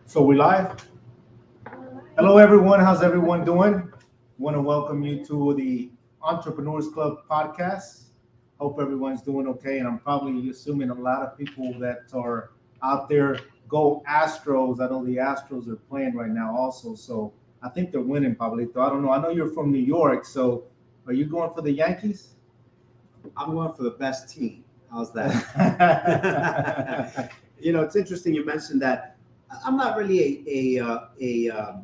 So we live. Hello, everyone. How's everyone doing? Want to welcome you to the Entrepreneurs Club podcast. Hope everyone's doing okay. And I'm probably assuming a lot of people that are out there go Astros. I know the Astros are playing right now also. So I think they're winning, Pablito. I don't know. I know you're from New York. So are you going for the Yankees? I'm going for the best team. How's that? It's interesting you mentioned that. I'm not really a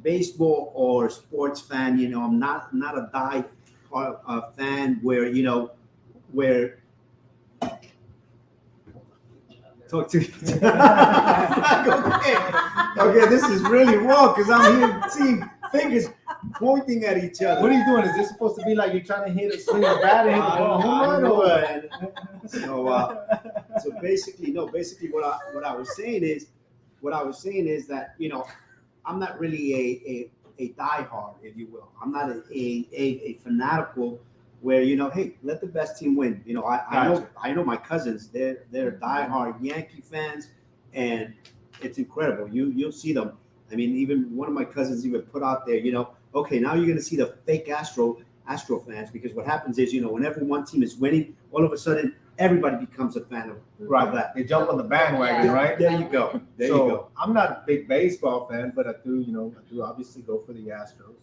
baseball or sports fan. I'm not a die fan where talk to you. Okay, this is really wrong because I'm here seeing fingers pointing at each other. What are you doing? Is this supposed to be like you're trying to swing a bat and hit the ball home run or what? So basically what I was saying is that I'm not really a diehard, if you will. I'm not a fanatical where hey, let the best team win. I know my cousins, they're diehard Yankee fans, and it's incredible. You'll see them. I mean, even one of my cousins even put out there, okay, now you're going to see the fake Astro fans, because what happens is, whenever one team is winning, all of a sudden everybody becomes a fan of that. They jump on the bandwagon, right? There you go. There you go. I'm not a big baseball fan, but I do obviously go for the Astros.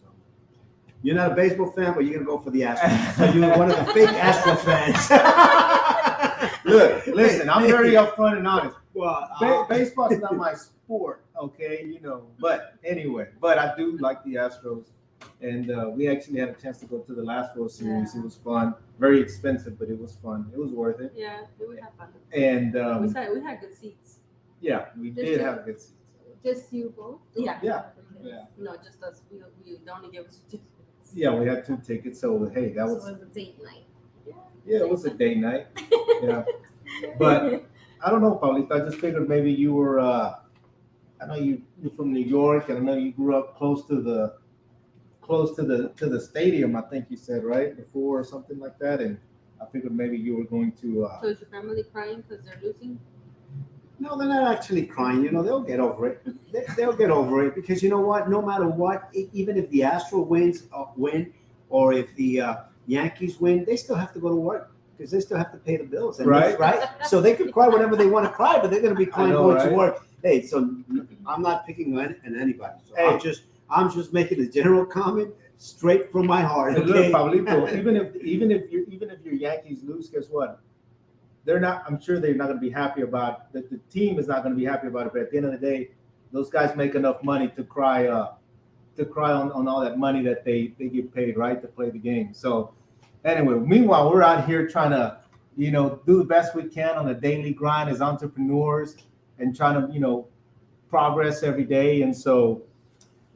You're not a baseball fan, but you're going to go for the Astros. So you're one of the fake Astro fans. Look, listen, I'm very upfront and honest. Well, baseball's not my sport, okay, But anyway, I do like the Astros, and we actually had a chance to go to the last World Series. Yeah. It was fun, very expensive, but it was fun. It was worth it. Yeah, we had fun. And we had good seats. Yeah, we did have good seats. Just you both? Yeah. No, just us. We only gave us 2 tickets. Yeah, we had 2 tickets. So hey, that was a date night. Yeah, it was a date night. Yeah, but I don't know, Paulita. I just figured maybe you were. I know you're from New York, and I know you grew up close to the stadium. I think you said right before or something like that, and I figured maybe you were going to. So is your family crying because they're losing? No, they're not actually crying. They'll get over it. They'll get over it because you know what? No matter what, even if the Astros win, or if the Yankees win, they still have to go to work because they still have to pay the bills. And right? So they could cry whenever they want to cry, but they're going to be crying going to work. Hey, so I'm not picking on anybody. So hey. I'm just making a general comment straight from my heart. Okay? Look, Pablito, even if your Yankees lose, guess what? I'm sure they're not going to be happy about that. The team is not going to be happy about it. But at the end of the day, those guys make enough money to cry on all that money that they get paid, right, to play the game. So anyway, meanwhile, we're out here trying to, do the best we can on a daily grind as entrepreneurs and trying to, progress every day. And so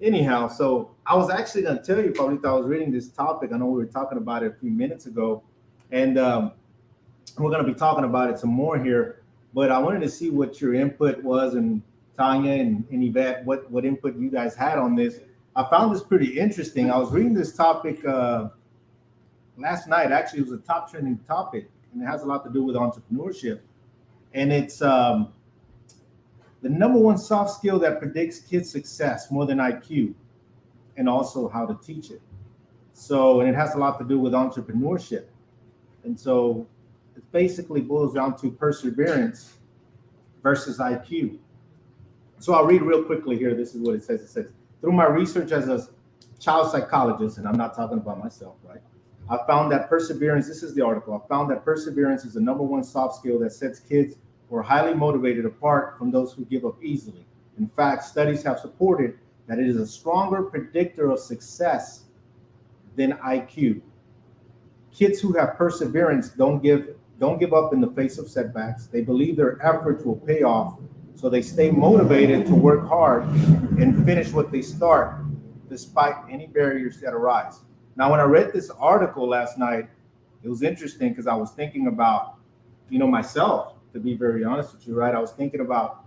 anyhow, so I was actually going to tell you, Pablito, I was reading this topic. I know we were talking about it a few minutes ago, and we're going to be talking about it some more here, but I wanted to see what your input was, and Tanya and Yvette, what input you guys had on this. I found this pretty interesting. I was reading this topic last night. Actually, it was a top trending topic, and it has a lot to do with entrepreneurship. And it's the number one soft skill that predicts kids' success more than IQ, and also how to teach it. So, and it has a lot to do with entrepreneurship. And so it basically boils down to perseverance versus IQ. So I'll read real quickly here. This is what it says. It says, through my research as a child psychologist, and I'm not talking about myself, right? I found that perseverance, this is the article, I found that perseverance is the number one soft skill that sets kids who are highly motivated apart from those who give up easily. In fact, studies have supported that it is a stronger predictor of success than IQ. Kids who have perseverance don't give up in the face of setbacks. They believe their efforts will pay off, so they stay motivated to work hard and finish what they start, despite any barriers that arise. Now, when I read this article last night, it was interesting because I was thinking about, myself, to be very honest with you, right? I was thinking about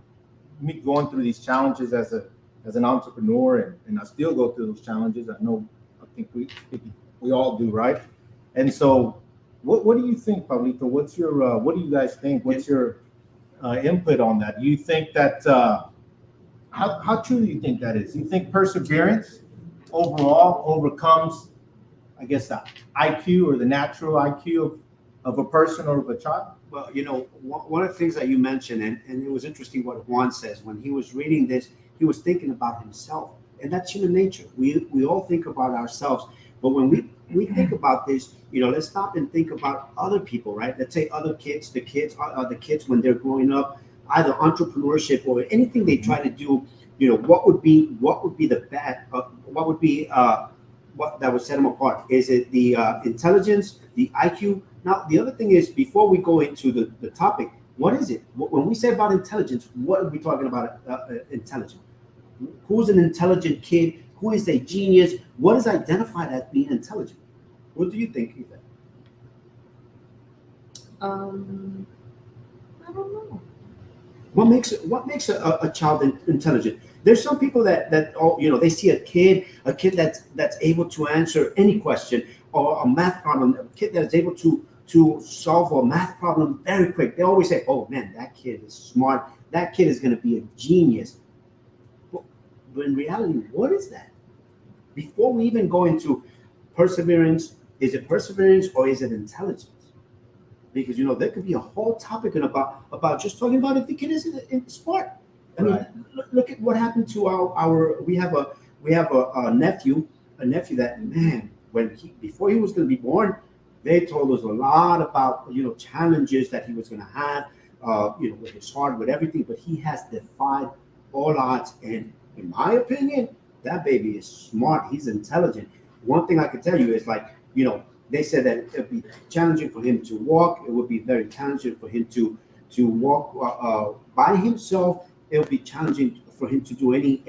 me going through these challenges as an entrepreneur, and I still go through those challenges. I think we all do, right? And so, what do you think, Pablito? What do you guys think? input on that. You think that how true do you think that is? You think perseverance overall overcomes, I guess, the IQ or the natural IQ of a person or of a child? Well, one of the things that you mentioned, and it was interesting what Juan says. When he was reading this, he was thinking about himself. And that's human nature. We all think about ourselves. But when we think about this, let's stop and think about other people, right? Let's say other kids, the kids when they're growing up, either entrepreneurship or anything they try to do, what would be the bad, what would be what that would set them apart? Is it the intelligence, the IQ? Now, the other thing is, before we go into the topic, what is it? When we say about intelligence, what are we talking about intelligence? Who's an intelligent kid? Who is a genius? What is identified as being intelligent? What do you think, Yvette? I don't know. What makes a child intelligent? There's some people that they see a kid that's able to answer any question or a math problem, a kid that's able to solve a math problem very quick. They always say, "Oh man, that kid is smart. That kid is going to be a genius." But in reality, what is that? Before we even go into perseverance, is it perseverance or is it intelligence? Because there could be a whole topic about just talking about if the kid is smart. I mean, look at what happened to our we have a nephew that, man, before he was going to be born, they told us a lot about challenges that he was going to have with his heart, with everything, but he has defied all odds. And in my opinion, that baby is smart. He's intelligent. One thing I can tell you is, they said that it would be challenging for him to walk. It would be very challenging for him to walk by himself. It would be challenging for him to do any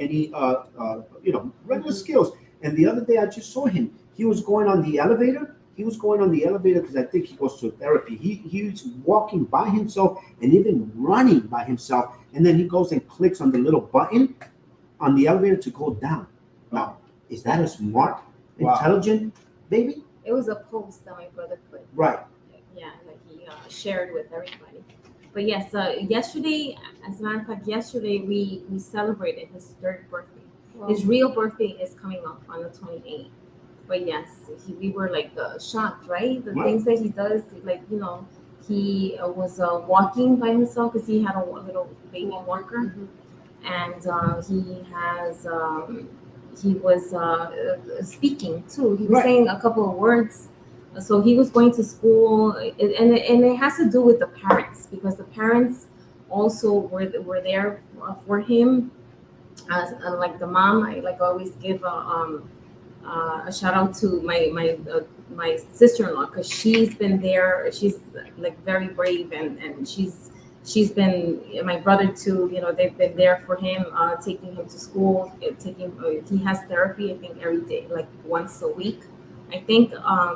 regular skills. And the other day I just saw him. He was going on the elevator. Because I think he goes to therapy. He's walking by himself and even running by himself. And then he goes and clicks on the little button on the elevator to go down. Now, is that a smart, intelligent baby? It was a post that my brother put. Right. Yeah, that he shared with everybody. But yes, yesterday, as a matter of fact, we celebrated his third birthday. Wow. His real birthday is coming up on the 28th. But yes, we were shocked, right? The things that he does, he was walking by himself because he had a little baby walker. Mm-hmm. And he was speaking too. He was saying a couple of words. So he was going to school, and it has to do with the parents, because the parents also were there for him. As like the mom, I always give a shout out to my sister-in-law, because she's been there. She's very brave, and she's been, my brother too. They've been there for him, taking him to school. He has therapy, I think, every day, once a week, I think.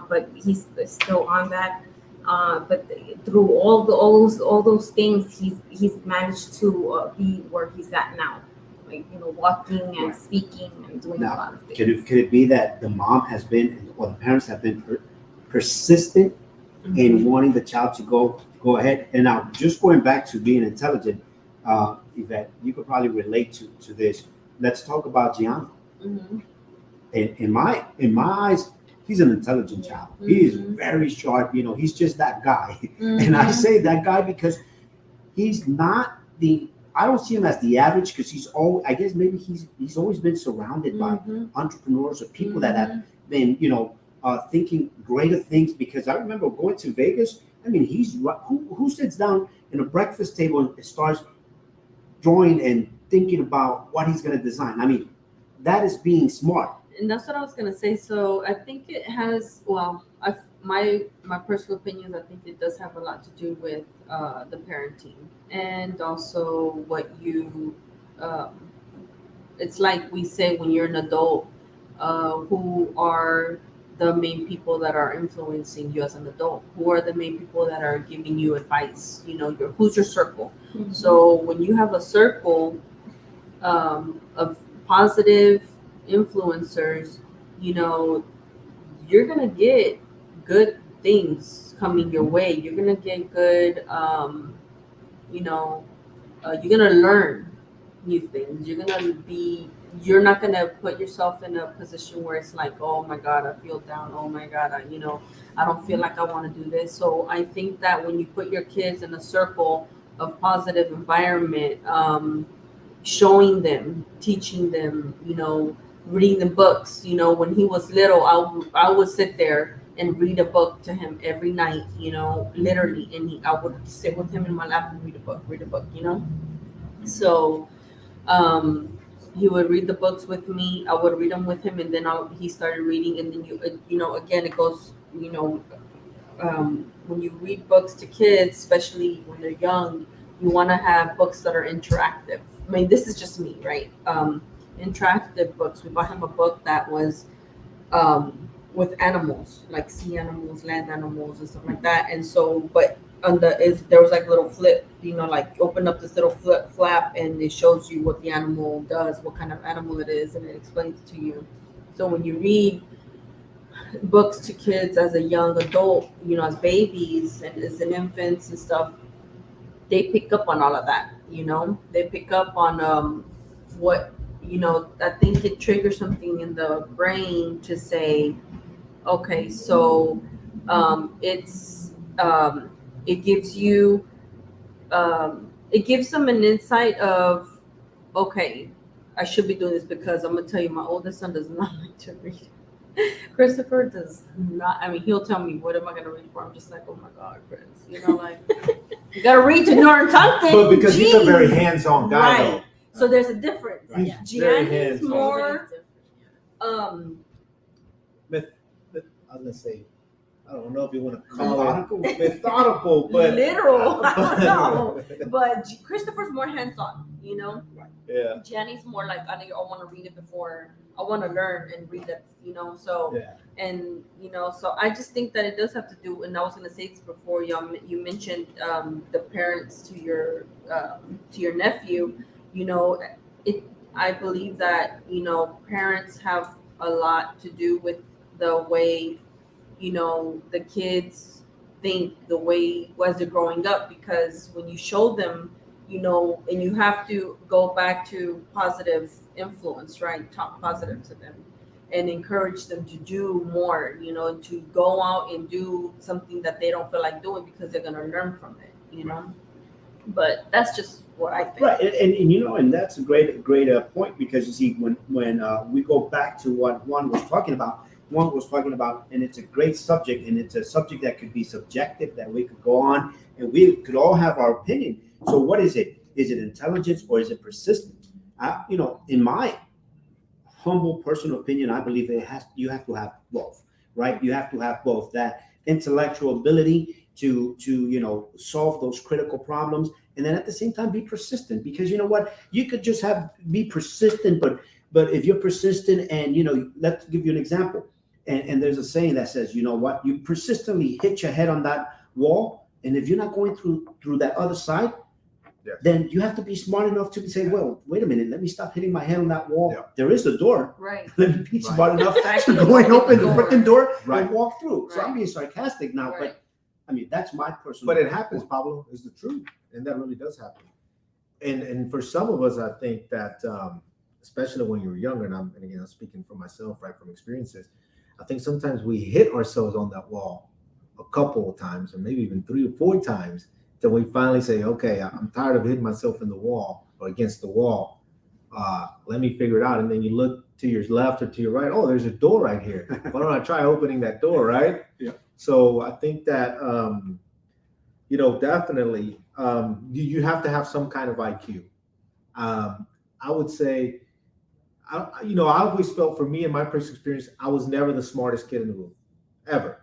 But he's still on that. But through all those things, he's managed to be where he's at now. Walking and speaking and doing a lot of things. Could it be that the mom has been, or the parents have been persistent in wanting the child to go ahead? And now, just going back to being intelligent, Yvette, you could probably relate to this. Let's talk about Gianna. Mm-hmm. In my eyes, he's an intelligent child. Mm-hmm. He is very sharp. He's just that guy. Mm-hmm. And I say that guy because he's not I don't see him as the average, because he's always been surrounded by entrepreneurs or people that have been, thinking greater things. Because I remember going to Vegas. I mean, who sits down in a breakfast table and starts drawing and thinking about what he's going to design? I mean, that is being smart. And that's what I was going to say. So I think it has, my personal opinion, I think it does have a lot to do with the parenting, and also what you, it's like we say, when you're an adult, who are the main people that are influencing you as an adult? Who are the main people that are giving you advice? Who's your circle? Mm-hmm. So when you have a circle of positive influencers, you're gonna get good things coming your way. You're gonna get good you know, you're gonna learn new things. You're not gonna put yourself in a position where it's like, oh my God, I feel down. Oh my God, I don't feel like I want to do this. So I think that when you put your kids in a circle of positive environment, showing them, teaching them, reading the books. When he was little, I would sit there and read a book to him every night, literally, and I would sit with him in my lap and read a book. So he would read the books with me. I would read them with him, and then he started reading. And then again, it goes, when you read books to kids, especially when they're young, you want to have books that are interactive. I mean, this is just me, right? Interactive books. We bought him a book that was with animals, like sea animals, land animals, and stuff like that. And so, but there was like a little flip, like open up this little flap, and it shows you what the animal does, what kind of animal it is, and it explains it to you. So when you read books to kids as a young adult, as babies and as an infants and stuff, they pick up on all of that. They pick up on what I think it triggers something in the brain to say, okay, so it gives you it gives them an insight of, okay, I should be doing this, because I'm gonna tell you, my oldest son does not like to read. Christopher does not. I mean, he'll tell me, what am I gonna read for? I'm just like, oh my God, Chris, like you gotta read to learn something. But because he's a very hands-on guy, right? Though. So there's a difference. He's Gianni's more I was gonna say, I don't know if you want to call it methodical, but literal. I don't know. But Christopher's more hands-on, Yeah. Gianni's more like, I want to read it before I want to learn and read it, So Yeah. And so I just think that it does have to do. And I was going to say this before, you mentioned the parents to your nephew. I believe that parents have a lot to do with the way the kids think, the way as they're growing up, because when you show them, and you have to go back to positive influence, right? Talk positive to them and encourage them to do more, to go out and do something that they don't feel like doing, because they're going to learn from it, But that's just what I think. Right, and that's a great point, because you see, when we go back to what Juan was talking about, and it's a great subject, and it's a subject that could be subjective, that we could go on and we could all have our opinion. So what is it? Is it intelligence, or is it persistence? In my humble personal opinion, I believe you have to have both, right? You have to have both that intellectual ability to solve those critical problems, and then at the same time be persistent, because you know what, you could just be persistent, but if you're persistent, and let's give you an example, and there's a saying that says, you persistently hit your head on that wall, and if you're not going through that other side, yes, then you have to be smart enough to say, well, wait a minute, let me stop hitting my head on that wall. Yeah. There is a door. Right. Let me be smart enough to go and open the freaking door right, and walk through. So right, I'm being sarcastic now, right, but I mean, that's my personal. But it happens, Pablo, is the truth, and that really does happen. And for some of us, I think that, especially when you're younger, and again, I'm speaking for myself, right, from experiences, I think sometimes we hit ourselves on that wall a couple of times, or maybe even 3 or 4 times, till we finally say, okay, I'm tired of hitting myself in the wall or against the wall. Let me figure it out. And then you look to your left or to your right. Oh, there's a door right here. Why don't I try opening that door, right? Yeah. So I think that, definitely, you have to have some kind of IQ. I would say, I always felt, for me, in my personal experience, I was never the smartest kid in the room, ever.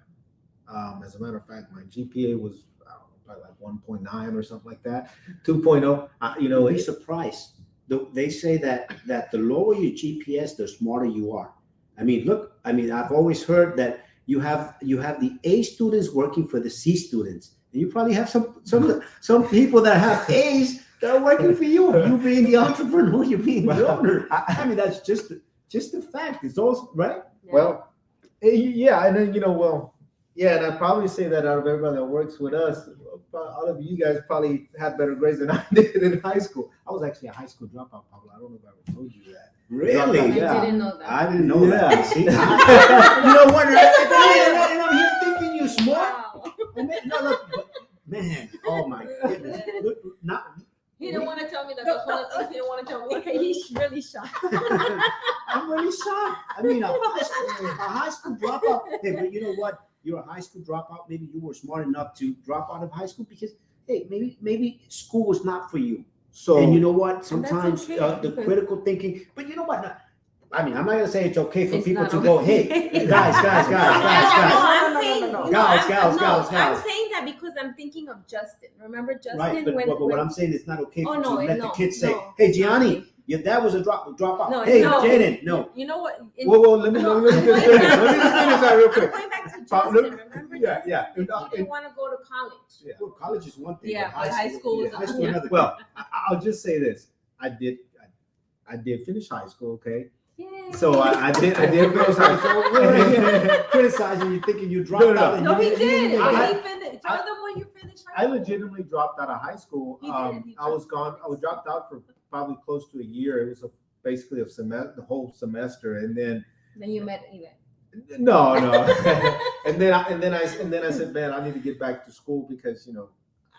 As a matter of fact, my GPA was, I don't know, probably like 1.9 or something like that, 2.0. You'll be surprised. They say that the lower your GPS, the smarter you are. I mean, look, I've always heard that you have the A students working for the C students, and you probably have some people that have A's that are working for you. You being the entrepreneur, you being the owner. I mean, that's just a fact. It's all right. Yeah. Well, yeah, and then Yeah, and I'd probably say that out of everybody that works with us, all of you guys probably had better grades than I did in high school. I was actually a high school dropout, Pablo. I don't know if I ever told you that. Really? Yeah. I didn't know that. I didn't know Yeah. that. See, no wonder. And I'm here thinking you smart. Wow. And then, no, look, but, man, oh my goodness. Look, not, He didn't want to tell me that. That's one of the things he didn't want to tell me. Okay, he's really shocked. I'm really shocked. I mean, a high school dropout. Hey, but you know what? You're a high school dropout. Maybe you were smart enough to drop out of high school because, hey, maybe school was not for you. So And you know what? Sometimes okay, the because- critical thinking. But you know what? I mean, I'm not gonna say it's okay for It's people not to go, okay. hey, guys. I'm saying, Guys, I'm guys. saying that because I'm thinking of Justin. Remember Justin? Right, but what I'm saying is not okay Oh, to no, let the no, kids say, no. hey, Gianni, your dad was a dropout. No, Hey, no. Jaden, no. You know what? whoa, let me just finish. Let me just finish that real I'm quick. going back to Pablo, Justin. Remember? Yeah, Justin? yeah. He didn't want to go to college. Yeah. Well, college is one thing. Yeah, but high school is high school another. another thing. Well, I'll just say this. I did finish high school, okay? Yay. So I did finish high school. Criticizing you, thinking you dropped No, no, out. and No, you he didn't- did. I- He finished. Tell them when you finished high I school. legitimately dropped out of high school. He did. He I was gone. I was dropped out for probably close to a year. It was basically the whole semester, and then Then you met Yvette. no. and then I said, man, I need to get back to school because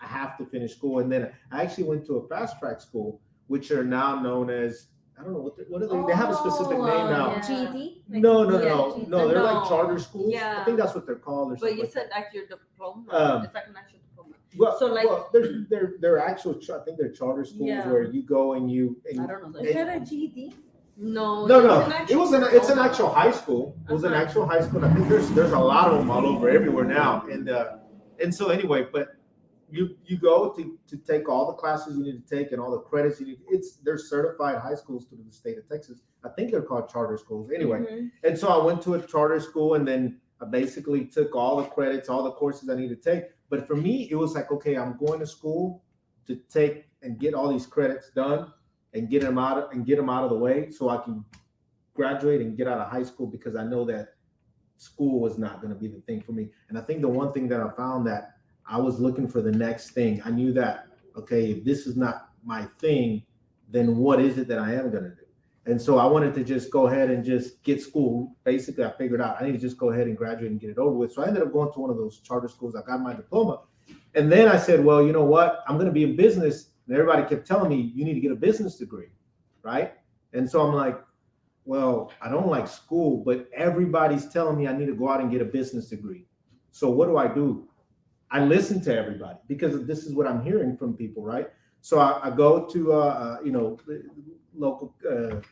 I have to finish school. And then I actually went to a fast track school, which are now known as I don't know what are they? They have a specific name now. yeah. GED? No, GED? they're No. like charter schools. Yeah. I think that's what they're called. Or But something you like said like your diploma. Um, It's like an actual diploma. Well, So, like- they're actual. I think they're charter schools Yeah. where you go and you. I don't know. Is that a GED? No. No, it's it was an diploma. actual high school. It was an Uh-huh. actual high school. And I think there's a lot of them all over everywhere now. And so anyway, but you go to take all the classes you need to take and all the credits you need. They're certified high schools through the state of Texas. I think they're called charter schools. Anyway, Mhm. and so I went to a charter school and then I basically took all the credits, all the courses I need to take. But for me, it was like, okay, I'm going to school to take and get all these credits done and get them out of the way so I can graduate and get out of high school because I know that school was not going to be the thing for me. And I think the one thing that I found that I was looking for the next thing. I knew that, okay, if this is not my thing, then what is it that I am going to do? And so I wanted to just go ahead and just get school. Basically, I figured out I need to just go ahead and graduate and get it over with. So I ended up going to one of those charter schools. I got my diploma. And then I said, well, you know what? I'm going to be in business. And everybody kept telling me, you need to get a business degree, right? And so I'm like, well, I don't like school, but everybody's telling me I need to go out and get a business degree. So what do? I listen to everybody because this is what I'm hearing from people, right? So I go to local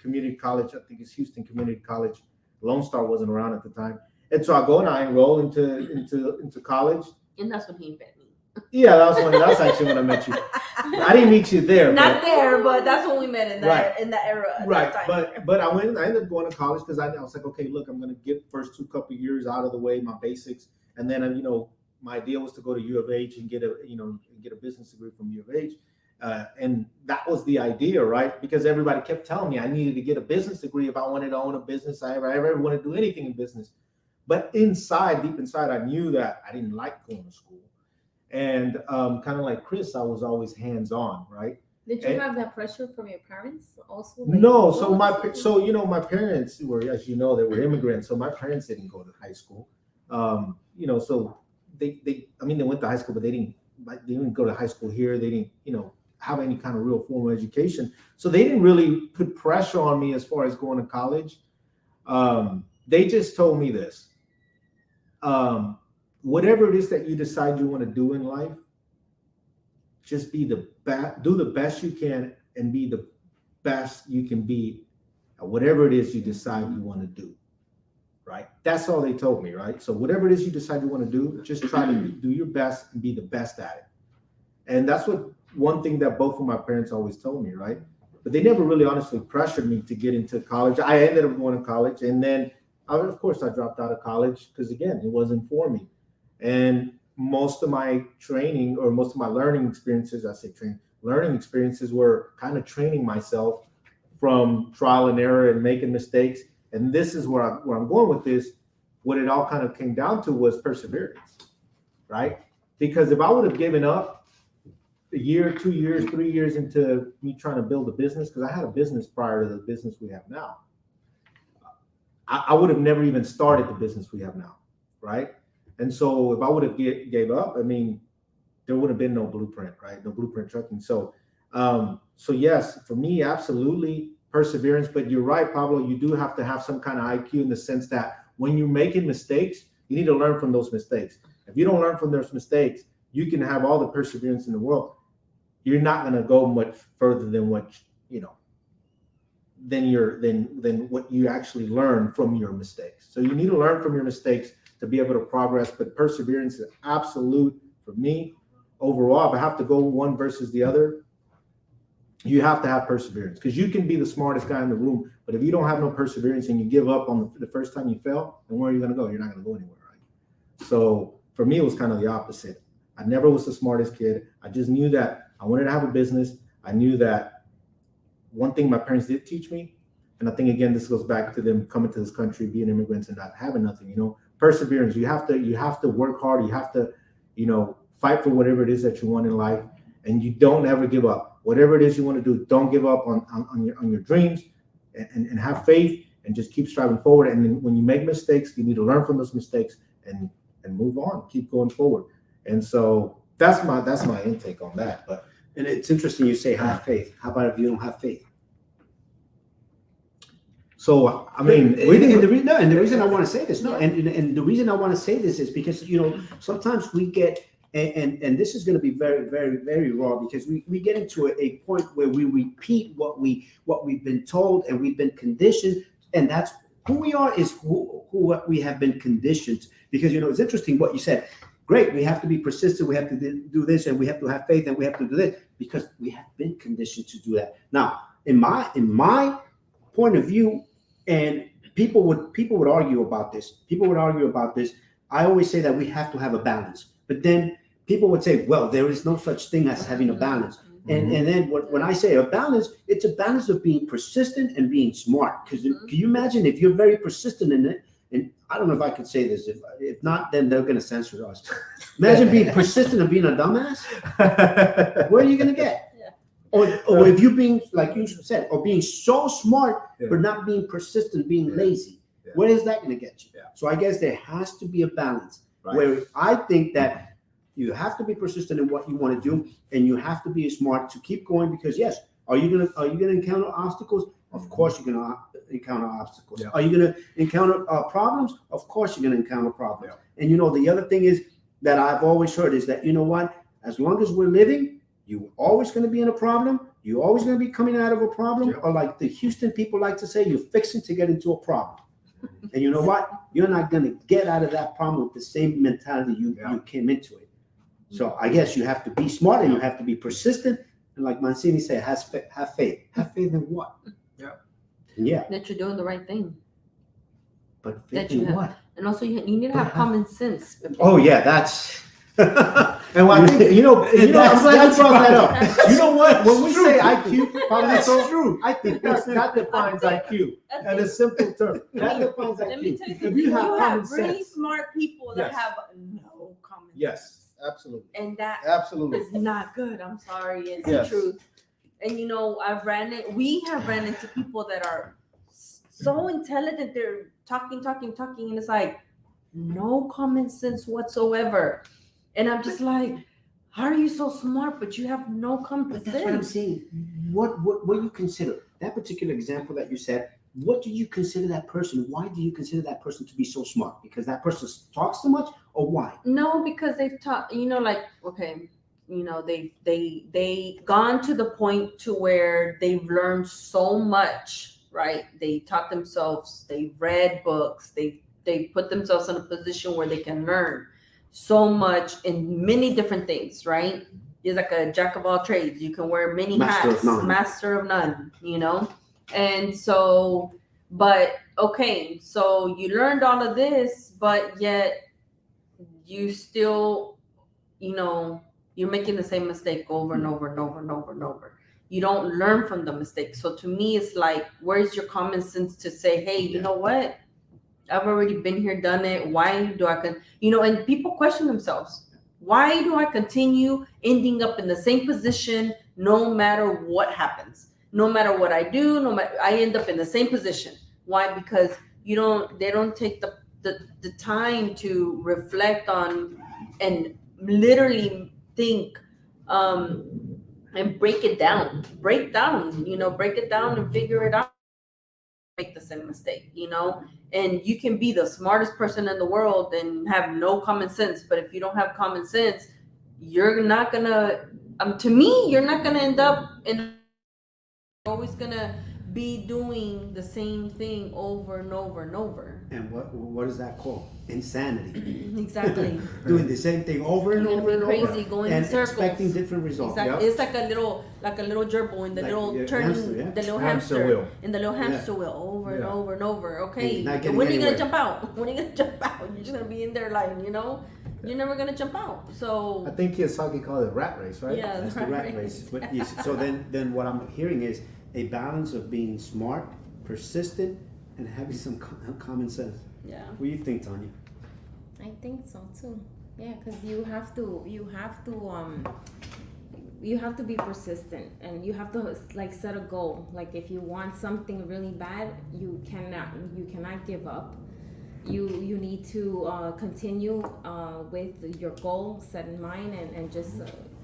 community college. I think it's Houston Community College. Lone Star wasn't around at the time, and so I go and I enroll into college. And that's when he met me. Yeah, that's actually when I met you. I didn't meet you there, Not there, but that's when we met in that Right. in that era. At right? that time. But I ended up going to college because I was like, okay, look, I'm going to get first couple years out of the way, my basics, and then my idea was to go to U of H and get a business degree from U of H. And that was the idea, right? Because everybody kept telling me I needed to get a business degree if I wanted to own a business. I ever wanted to do anything in business. But deep inside, I knew that I didn't like going to school. And kind of like Chris, I was always hands-on, right? Did you have that pressure from your parents also? No, my parents were, as you know, they were immigrants. So my parents didn't go to high school. So they went to high school, but they didn't go to high school here. They didn't, have any kind of real formal education. So they didn't really put pressure on me as far as going to college. They just told me this. Whatever it is that you decide you want to do in life, just do the best you can and be the best you can be at whatever it is you decide you want to do. Right? That's all they told me, right? So whatever it is you decide you want to do, just try to do your best and be the best at it. And that's one thing that both of my parents always told me, right? But they never really honestly pressured me to get into college. I ended up going to college, and then of course I dropped out of college because again, it wasn't for me. And most of my training or most of my learning experiences, learning experiences were kind of training myself from trial and error and making mistakes. And this is where I'm going with this. what it all kind of came down to was perseverance, right? Because if I would have given up a year, 2 years, 3 years into me trying to build a business, because I had a business prior to the business we have now, I would have never even started the business we have now, right? And so if I would have gave up, I mean, there would have been no blueprint, right? No blueprint trucking. So, so yes, for me, absolutely perseverance. But you're right, Pablo. You do have to have some kind of IQ in the sense that when you're making mistakes, you need to learn from those mistakes. If you don't learn from those mistakes, you can have all the perseverance in the world. You're not going to go much further than what than what you actually learn from your mistakes. So you need to learn from your mistakes to be able to progress. But perseverance is absolute for me. Overall, if I have to go one versus the other, you have to have perseverance, because you can be the smartest guy in the room, but if you don't have no perseverance and you give up on the first time you fail, then where are you going to go? You're not going to go anywhere, right? So for me, it was kind of the opposite. I never was the smartest kid. I just knew that I wanted to have a business. I knew that one thing my parents did teach me, and I think, again, this goes back to them coming to this country, being immigrants and not having nothing, perseverance. You have to work hard. You have to, fight for whatever it is that you want in life, and you don't ever give up. Whatever it is you want to do, don't give up on your dreams, and have faith, and just keep striving forward. And then when you make mistakes, you need to learn from those mistakes and move on, keep going forward. And so that's my intake on that. But and it's interesting you say have faith. How about if you don't have faith? So I mean, the reason I want to say this, and the reason I want to say this is because sometimes we get. And this is going to be very, very, very raw, because we get into a point where we repeat what we've been told and we've been conditioned, and that's who we are, is who we have been conditioned. Because it's interesting what you said. Great, we have to be persistent, we have to do this, and we have to have faith, and we have to do this, because we have been conditioned to do that. Now, in my point of view, and people would argue about this. I always say that we have to have a balance. But then people would say, well, there is no such thing as having a balance. And then when I say a balance, it's a balance of being persistent and being smart. Because can you imagine if you're very persistent in it? And I don't know if I could say this. If not, then they're going to censor us. Imagine being persistent and being a dumbass. Where are you going to get? Yeah. Or if you being, like you said, or being so smart, but not being persistent, being lazy. Yeah. Where is that going to get you? Yeah. So I guess there has to be a balance. Right. Where I think that you have to be persistent in what you want to do, and you have to be smart to keep going. Because yes, are you gonna encounter obstacles? Of course you're gonna encounter obstacles. Yeah. Are you gonna encounter problems? Of course you're gonna encounter problems. Yeah. And the other thing is that I've always heard is that as long as we're living, you're always gonna be in a problem. You're always gonna be coming out of a problem. Yeah. Or like the Houston people like to say, you're fixing to get into a problem. And you know what? You're not going to get out of that problem with the same mentality you came into it. So I guess you have to be smart, and you have to be persistent. And like Mancini said, have faith. Have faith in what? Yeah. That you're doing the right thing. But faith in what? And also you need to have common sense. Oh yeah, that's. And I think I'm glad you brought that up. You know what? When we say IQ, that's true. I think that defines IQ. And a simple term. That defines IQ. Let me tell you, you have really smart people that have no common sense. Yes, absolutely. And that absolutely is not good. I'm sorry, it's the truth. And we have ran into people that are so intelligent. They're talking, and it's like no common sense whatsoever. And I'm just like, how are you so smart, but you have no common sense? That's what I'm saying. What you consider that particular example that you said? What do you consider that person? Why do you consider that person to be so smart? Because that person talks so much, or why? No, because they've taught. They gone to the point to where they've learned so much, right? They taught themselves. They read books. They put themselves in a position where they can learn so much in many different things, right? You're like a jack of all trades. You can wear many hats, master of none, And so, so you learned all of this, but yet you still, you're making the same mistake over and over and over and over and over. You don't learn from the mistake. So to me, it's like, where's your common sense to say, hey, you know what? I've already been here, done it. Why do I and people question themselves. Why do I continue ending up in the same position no matter what happens? No matter what I do, no matter I end up in the same position. Why? Because they don't take the time to reflect on and literally think and break it down. Break it down and figure it out. Make the same mistake, and you can be the smartest person in the world and have no common sense, but if you don't have common sense, you're not gonna to me, you're not gonna end up in always gonna be doing the same thing over and over and over. And what is that called? Insanity. Exactly. Doing the same thing over and over and crazy, over, going and in circles, expecting different results. Exactly. Yep. It's like a little gerbil in the Like little your turning hamster, yeah. the little Hamster hamster wheel. in the little hamster wheel over and Yeah. over and over. And Okay, you're not getting when are you gonna anywhere. jump out? When are you gonna jump out? You're just gonna be in there like, you're never gonna jump out. So I think Kiyosaki called it rat race, right? Yeah. That's the rat race. But so then what I'm hearing is a balance of being smart, persistent, and having some common sense. yeah. What do you think, Tanya? I think so too. Yeah, because you have to be persistent, and you have to like set a goal. Like if you want something really bad, you cannot give up. You need to continue with your goal set in mind, and just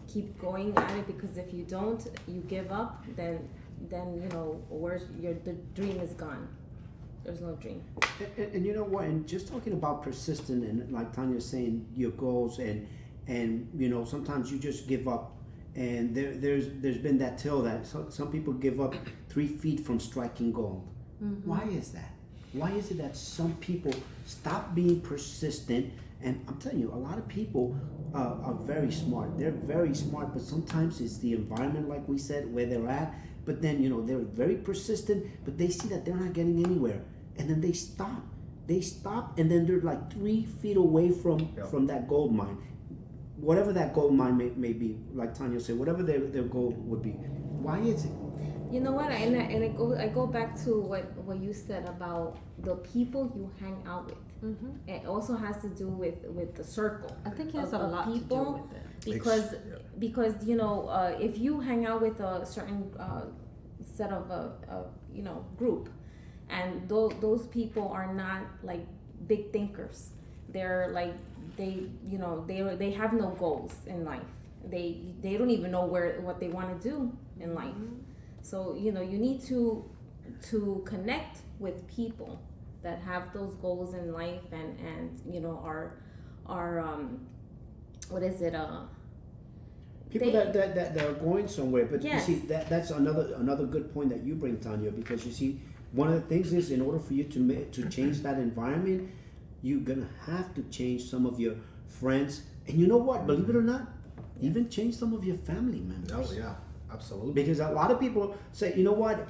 keep going at it, because if you don't, you give up, then where's the dream is gone. There's no dream. And you know what? And just talking about persistent, and like Tanya was saying, your goals, and sometimes you just give up. And there's been that tale that some people give up 3 feet from striking gold. Mm-hmm. Why is that? Why is it that some people stop being persistent? And I'm telling you, a lot of people are very smart. They're very smart, but sometimes it's the environment, like we said, where they're at. But then, they're very persistent, but they see that they're not getting anywhere. And then they stop. And then they're like 3 feet away from that gold mine. Whatever that gold mine may be, like Tanya said, whatever their goal would be. Why is it? You know what? I go back to what you said about the people you hang out with. Mm-hmm. It also has to do with the circle. I think it has a lot people, to do with it. Because if you hang out with a certain set of group, and those people are not like big thinkers. They're like they have no goals in life. They don't even know what they want to do in life. Mm-hmm. So you need to connect with people that have those goals in life, and are what is it people that are going somewhere. But yes. You see, that's another good point that you bring, Tanya, because you see, one of the things is, in order for you to change that environment, you're gonna have to change some of your friends, and you know what? Believe it or not, even change some of your family members. Oh yeah, absolutely. Because a lot of people say, you know what,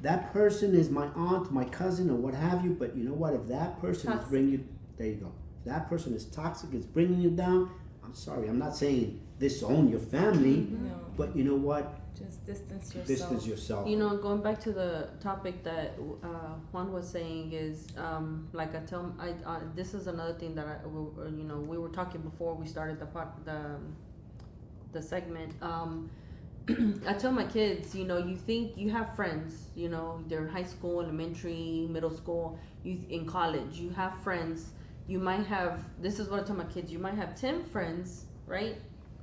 that person is my aunt, my cousin, or what have you. But you know what? If that person is bringing you, there you go. If that person is toxic, it's bringing you down. I'm sorry, I'm not saying disown your family, but you know what? Just distance yourself. Distance yourself. Going back to the topic that Juan was saying is, like this is another thing that we were talking before we started the segment. I tell my kids, you think you have friends, they're in high school, elementary, middle school, in college, you have friends. You might have, this is what I tell my kids, you might have 10 friends, right?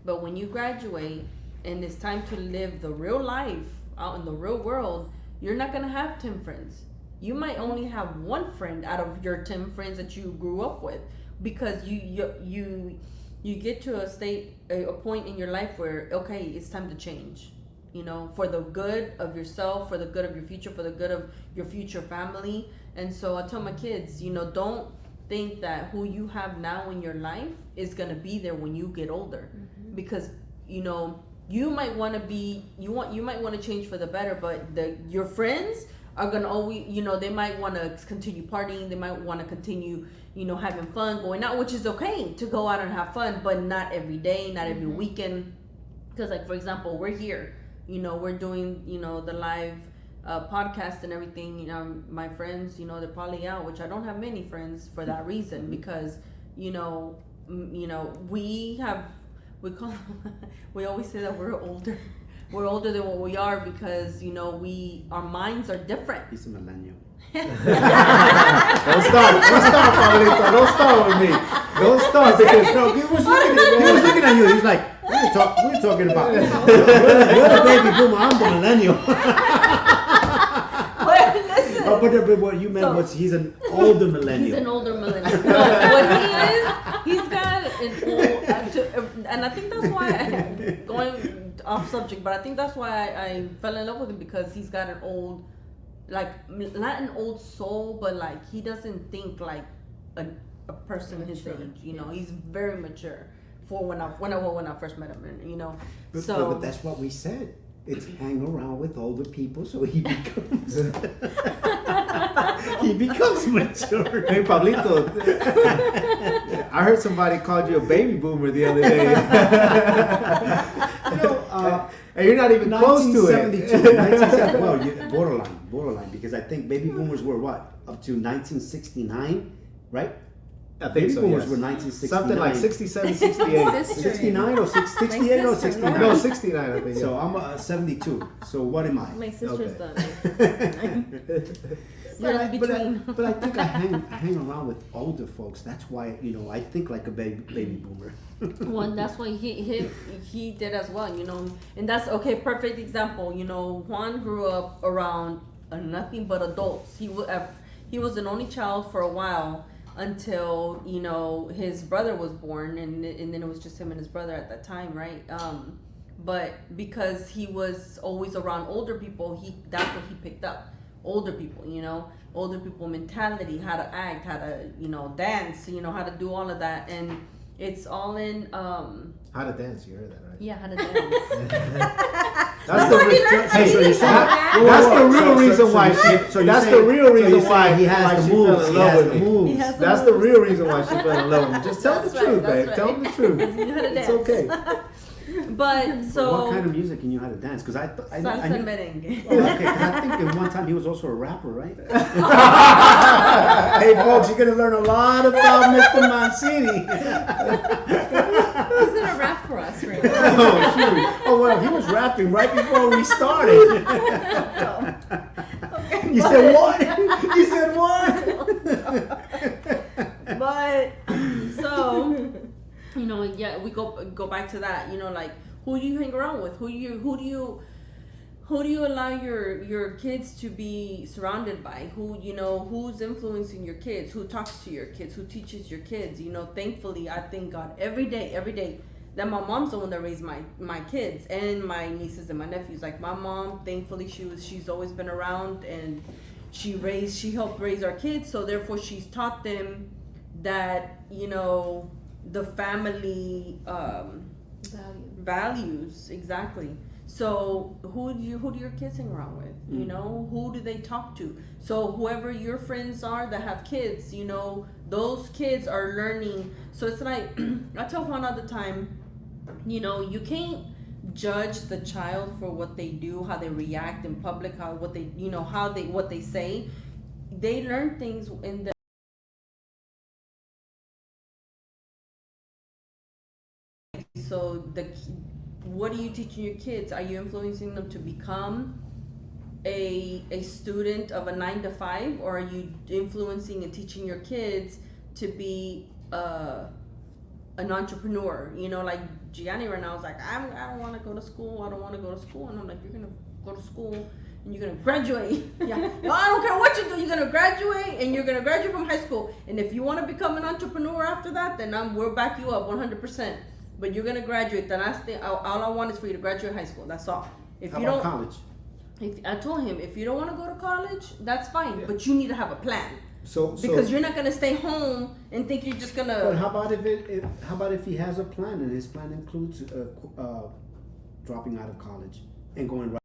But when you graduate and it's time to live the real life out in the real world, you're not gonna have 10 friends. You might only have 1 friend out of your 10 friends that you grew up with, because you get to a point in your life where, okay, it's time to change, for the good of yourself, for the good of your future, for the good of your future family. And so I tell my kids, don't think that who you have now in your life is going to be there when you get older. Mm-hmm. Because you might want to change for the better, but your friends are going to always, they might want to continue partying, they might want to continue having fun, going out, which is okay to go out and have fun, but not every day, not every weekend. Because, like, for example, we're here, we're doing the live podcast and everything, my friends, they're probably out, which I don't have many friends for that reason, because we call we always say that we're older. We're older than what we are because our minds are different. He's a millennial. Don't start, Pablito. Don't start with me. Don't start because he was looking at you. He's like, we're talking about you're the baby boomer. I'm the millennial. Listen. But what you meant was he's an older millennial. He's an older millennial. No, what he is, he's got an old, and I think that's why going off subject, but I think that's why I fell in love with him, because he's got an old, like, not an old soul, but like he doesn't think like a person his age. He's very mature for when I first met him, But that's what we said. It's hang around with older people so he becomes mature. Hey, Pablito, I heard somebody called you a baby boomer the other day. And you're not even close to it. 1972. Well, borderline, because I think baby boomers were what? Up to 1969, right? I think Baby so, boomers yes. were 1969. Something like 67, 68. 69 or 68 or 69? No, 69, I think. So I'm 72. So what am I? My sister's done. But I between. think I hang around with older folks. That's why I think like a baby boomer. Well, that's why he did as well, and that's okay. Perfect example. Juan grew up around nothing but adults. He was an only child for a while until his brother was born, and then it was just him and his brother at that time, right? But because he was always around older people, that's what he picked up. Older people, older people mentality, how to act, how to dance, how to do all of that, and it's all in how to dance. You heard that, right? Yeah, how to dance. That's the real reason why she. That's the real reason why he has the moves. He love with me. That's the real reason why she fell in love with me. Just tell the truth, babe. Right. Tell them the truth. It's okay. But so. What kind of music can you how to dance? Because I salsa merengue. Oh, okay, because I think at one time he was also a rapper, right? Hey, folks, you're gonna learn a lot about Mr. Mancini. He's gonna rap for us, right? Oh, shoot. Oh, well, he was rapping right before we started. You said what? You said what? But so. Yeah, we go back to that. Like, who do you hang around with? Who do you allow your kids to be surrounded by? Who's influencing your kids? Who talks to your kids? Who teaches your kids? Thankfully, I thank God every day that my mom's the one that raised my kids and my nieces and my nephews. Like, my mom, thankfully, she's always been around, and she helped raise our kids. So therefore, she's taught them that the family values, exactly. So who do your kids hang around with? Who do they talk to? So whoever your friends are that have kids, those kids are learning. So it's like I tell Juan all the time, you can't judge the child for what they do, how they react in public, what they say. They learn things in the. So what are you teaching your kids? Are you influencing them to become a student of a 9-to-5, or are you influencing and teaching your kids to be an entrepreneur? Like Gianni right now is like, I don't want to go to school. I don't want to go to school, and I'm like, you're gonna go to school and you're gonna graduate. Yeah, no, I don't care what you do. You're gonna graduate, and you're gonna graduate from high school. And if you want to become an entrepreneur after that, then we'll back you up 100%. But you're gonna graduate. The last thing, all I want is for you to graduate high school. That's all. If you don't college. If I told him, if you don't want to go to college, that's fine. Yeah. But you need to have a plan. Because you're not gonna stay home and think you're just gonna. But how about if he has a plan, and his plan includes dropping out of college and going right.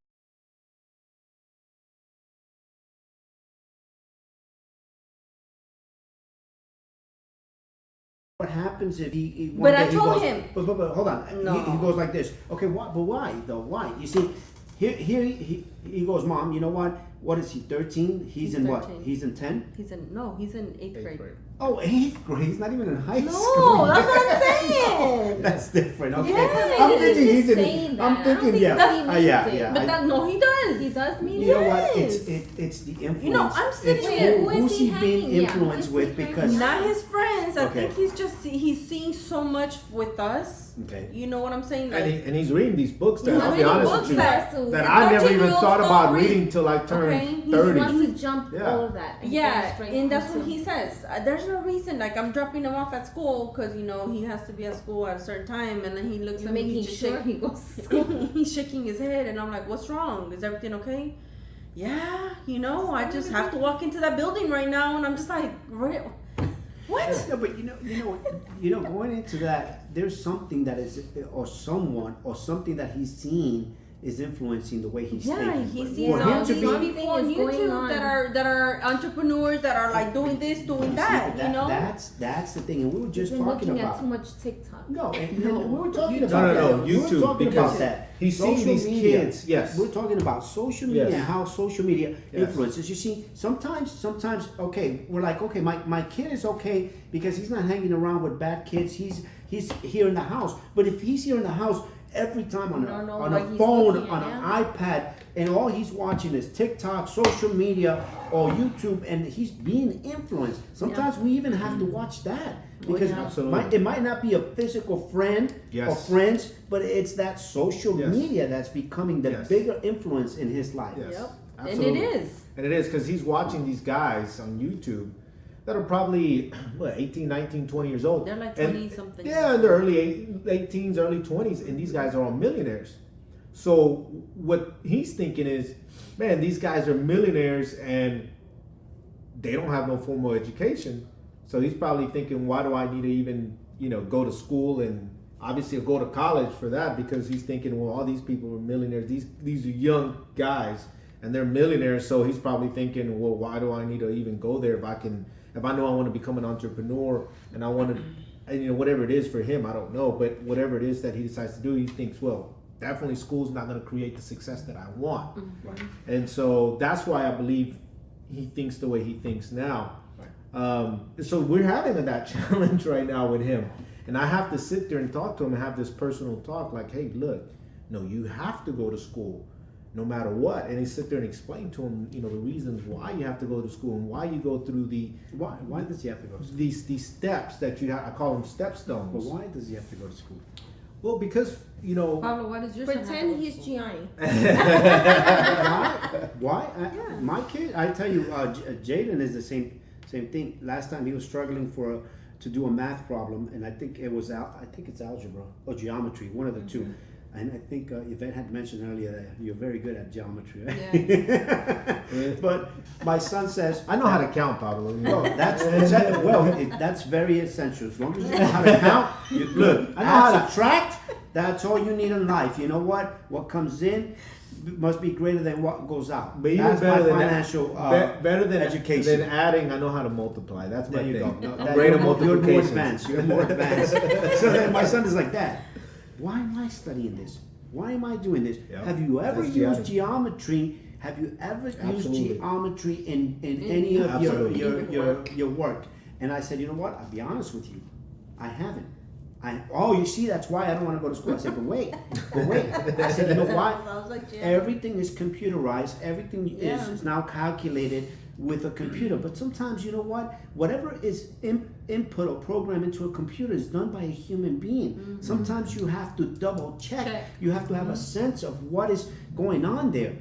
What happens if he? But I told him. But hold on. No. He goes like this. Okay, but why though? Why? You see, Here he goes, Mom, you know what? What is he, 13? He's in 13. what? He's in 10? He's in 8th grade. Oh, 8th grade. He's not even in high No, school. that's what I'm saying. That's different. Okay. Yeah, I'm thinking just he's in. saying that. I'm I don't thinking, think that he means yeah. it. But that no, he does. He does mean You know what? yes. It's the influence. You know, I'm sitting It's here, who is who's he he being hanging? Yeah, influenced who is with he because Not his friends. I Okay. think he's seeing so much with us. okay. You know what I'm saying? And he's reading these books that He's I'll be reading honest books with you that- that I never even 13-year-olds thought about don't read. reading till I turned Okay, He 30. wants to jump Yeah. all of that. and Yeah, go straight and that's what into- he says. There's no reason. Like I'm dropping him off at school because you know he has to be at school at a certain time, and then he looks You're at me. making He's just sure he goes to school. he's shaking his head, and I'm like, "What's wrong? Is everything okay?" Yeah, you know, I just have to walk into that building right now, and I'm just like, what? No, but going into that, there's something that is, or someone, or something that he's seeing is influencing the way he's Yeah, thinking. he For sees him all to these be- people on Something is going YouTube on. that are entrepreneurs that are like doing this, doing See, that. You know, that's the thing, and we were just He's been talking looking at about. too much TikTok. No, and No, we were talking YouTube. about No, that. YouTube, We were talking because about that. he's seeing Social these media. kids, yes. We're talking about social media Yes. and how social media Yes. influences. You see, sometimes, okay, we're like, okay, my kid is okay because he's not hanging around with bad kids. He's here in the house. But if he's here in the house every time on You don't know a what he's phone, looking on at, an iPad, and all he's watching is TikTok, social media, or YouTube, and he's being influenced. Sometimes we even have to watch that because yeah. Absolutely. it might not be a physical friend or Yes. friends, but it's that social Yes. media that's becoming the Yes. bigger influence in his life. Yes. Yep. Absolutely. And it is. And it is because he's watching these guys on YouTube that are probably, 18, 19, 20 years old. They're like And- 20 something. Yeah, in their early 18s, early 20s, and these guys are all millionaires. So what he's thinking is, man, these guys are millionaires and they don't have no formal education. So he's probably thinking, why do I need to even, go to school and obviously go to college for that? Because he's thinking, well, all these people are millionaires. These are young guys and they're millionaires. So he's probably thinking, well, why do I need to even go there if I know I want to become an entrepreneur and I want to, and whatever it is for him, I don't know, but whatever it is that he decides to do, he thinks, well, definitely school's not going to create the success that I want. Mm-hmm. And so that's why I believe he thinks the way he thinks now. So we're having that challenge right now with him. And I have to sit there and talk to him and have this personal talk like, hey, look, no, you have to go to school no matter what. And he sit there and explain to him, the reasons why you have to go to school and why you go through Why does he have to go to school? these steps that you have. I call them But stepstones. why does he have to go to school? Well, because, Pablo, why does your son have to Pretend go to he's school? Gianni. Why? My kid, I tell you, Jaden is the same thing. Last time he was struggling to do a math problem, and I think it's algebra or geometry, one of the two. And I think Yvette had mentioned earlier that you're very good at geometry. Right? But my son says, I know how to count, Pablo. "No, that's very essential. As long as you know how to count, you're good. I know how to subtract. That's all you need in life. You know what? What comes in must be greater than what goes out. But even That's better my than financial better than education. than adding, I know how to multiply. That's my There you thing. go. Greater You're more multiplication. advanced. You're more advanced. So then my son is like, Dad, why am I studying this? Why am I doing this? Yep. Have you ever That's used geometry? Have you ever Absolutely. used geometry in any of Absolutely. your work? And I said, you know what? I'll be honest with you. I haven't. You see, that's why I don't want to go to school. I said, but wait. I said, you know what? I was like, yeah. Everything is computerized. Everything Yeah. is now calculated with a computer. But sometimes, you know what? Whatever is input or program into a computer is done by a human being. Sometimes you have to double check. You have to have a sense of what is going on there.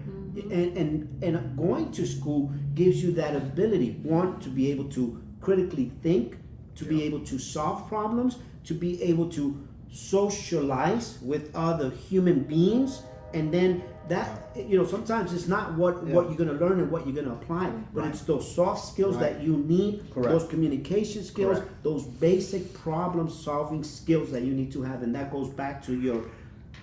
And going to school gives you that ability, one, to be able to critically think, to be able to solve problems, to be able to socialize with other human beings, and then that, sometimes it's not what you're going to learn and what you're going to apply, but it's those soft skills that you need, Correct. those communication skills, Correct. those basic problem solving skills that you need to have, and that goes back to your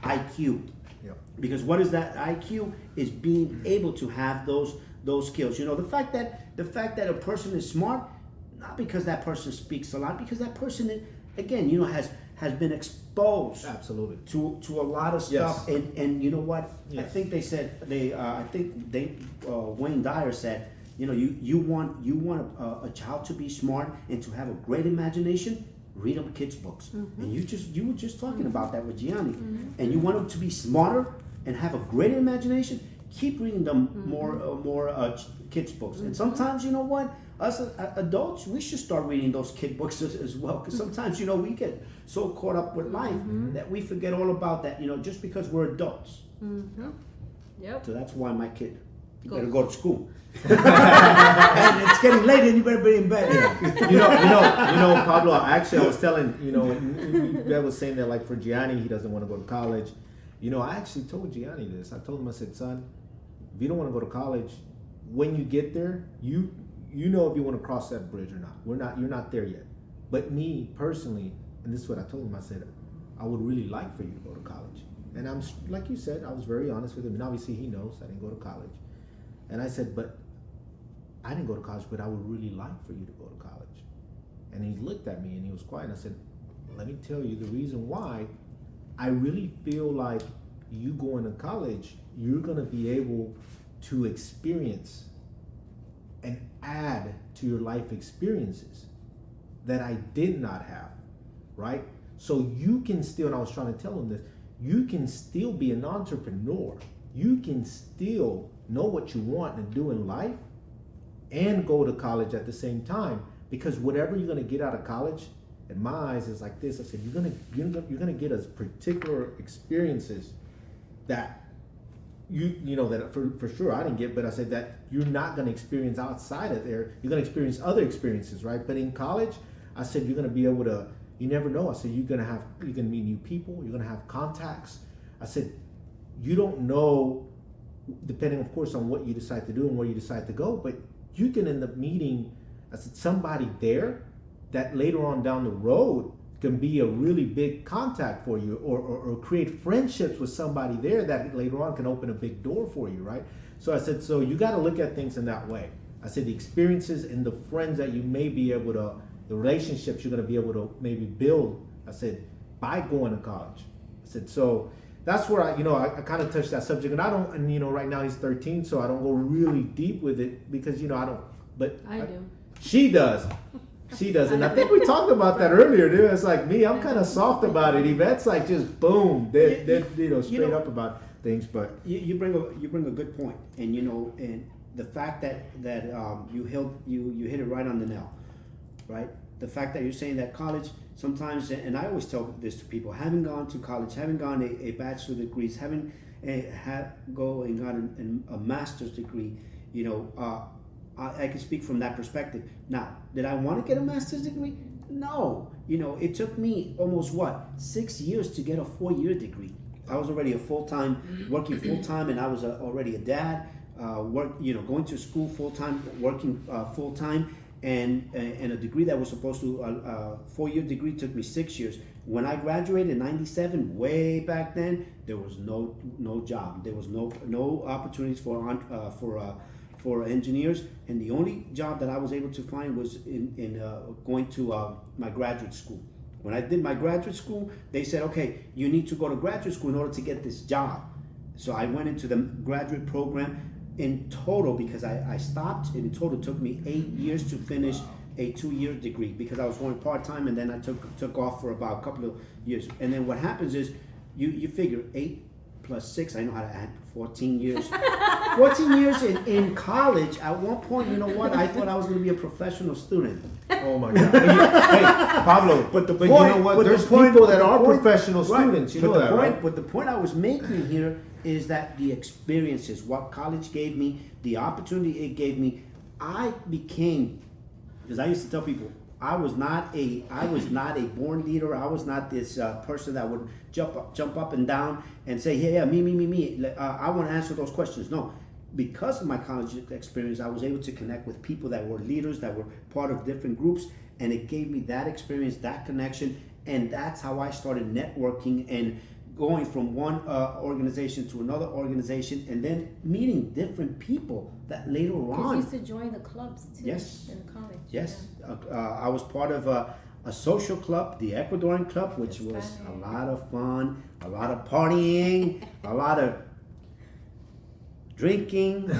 IQ. Yep. Because what is that IQ? Is being able to have those skills. The fact that a person is smart, not because that person speaks a lot, because that person, again, has been exposed Absolutely. to a lot of stuff. Yes. And you know what? I Yes. think they said Wayne Dyer said, you know, you want a child to be smart and to have a great imagination. Read them kids' books. And you were just talking about that with Gianni. And you want them to be smarter and have a great imagination. Keep reading them more kids' books. And sometimes, you know what? Us adults, we should start reading those kid books as well. Because sometimes, you know, we get so caught up with life that we forget all about that. You know, just because we're adults. Yep. So that's why my kid, you better go to school. And it's getting late, and you better be in bed. you know, Pablo. Actually, I was telling, you know, Yvette was saying that, like, for Gianni, he doesn't want to go to college. You know, I actually told Gianni this. I told him, I said, son, if you don't want to go to college, when you get there, you know if you want to cross that bridge or not. You're not there yet. But me personally, and this is what I told him. I said, I would really like for you to go to college. And I'm like you said, I was very honest with him, and obviously he knows I didn't go to college. And I said, but I didn't go to college, but I would really like for you to go to college. And he looked at me and he was quiet. And I said, let me tell you the reason why I really feel like you going to college, you're going to be able to experience and add to your life experiences that I did not have, right? So you can still, and I was trying to tell him this, you can still be an entrepreneur. You can still know what you want and do in life and go to college at the same time, because whatever you're going to get out of college, in my eyes, is like this. I said, you're gonna get us particular experiences that you know that for sure I didn't get, but I said that you're not going to experience outside of there. You're going to experience other experiences, right? But in college, I said you're going to be able to. You never know. I said you're going to meet new people. You're going to have contacts. I said you don't know, depending, of course, on what you decide to do and where you decide to go, but you can end up meeting, I said, somebody there that later on down the road can be a really big contact for you, or create friendships with somebody there that later on can open a big door for you, right? So I said, so you got to look at things in that way. I said the experiences and the friends that you may be able to, the relationships you're going to be able to maybe build, I said, by going to college. I said, so that's where I kind of touched that subject, and I don't, and right now he's 13, so I don't go really deep with it because I don't, but I do. She does. She does, and I think we talked about that earlier, dude. It's like me, I'm kind of soft about it. Yvette's like just boom, straight up about things. But you bring a good point, and and the fact that you hit it right on the nail, right? The fact that you're saying that college sometimes, and I always tell this to people, having gone to college, having gone a bachelor degrees, having go and gotten a master's degree, I can speak from that perspective. Now, did I want to get a master's degree? No. It took me almost 6 years to get a 4-year degree. I was already working full time, and I was already a dad. Going to school full time, working full time, and a degree that was supposed to 4-year degree took me 6 years. When I graduated in '97, way back then, there was no job. There was no opportunities for engineers, and the only job that I was able to find was in going to my graduate school. When I did my graduate school, they said, okay, you need to go to graduate school in order to get this job. So I went into the graduate program. In total, because I stopped, in total took me 8 years to finish a 2-year degree, because I was going part-time, and then I took off for about a couple of years. And then what happens is you figure 8 plus 6, I know how to add, 14 years. 14 years in college. At one point, you know what? I thought I was going to be a professional student. Oh my God. Hey, Pablo, but you know what? There's people that are professional students. You know that, right? But the point I was making here is that the experiences, what college gave me, the opportunity it gave me, I became, because I used to tell people, I was not a born leader. I was not this person that would jump up and down and say, yeah, me. I want to answer those questions. No, because of my college experience, I was able to connect with people that were leaders, that were part of different groups, and it gave me that experience, that connection, and that's how I started networking and going from one organization to another organization, and then meeting different people that later on. You used to join the clubs too. Yes. In college. Yes, I was part of a social club, the Ecuadorian club, which was a lot of fun, a lot of partying, a lot of drinking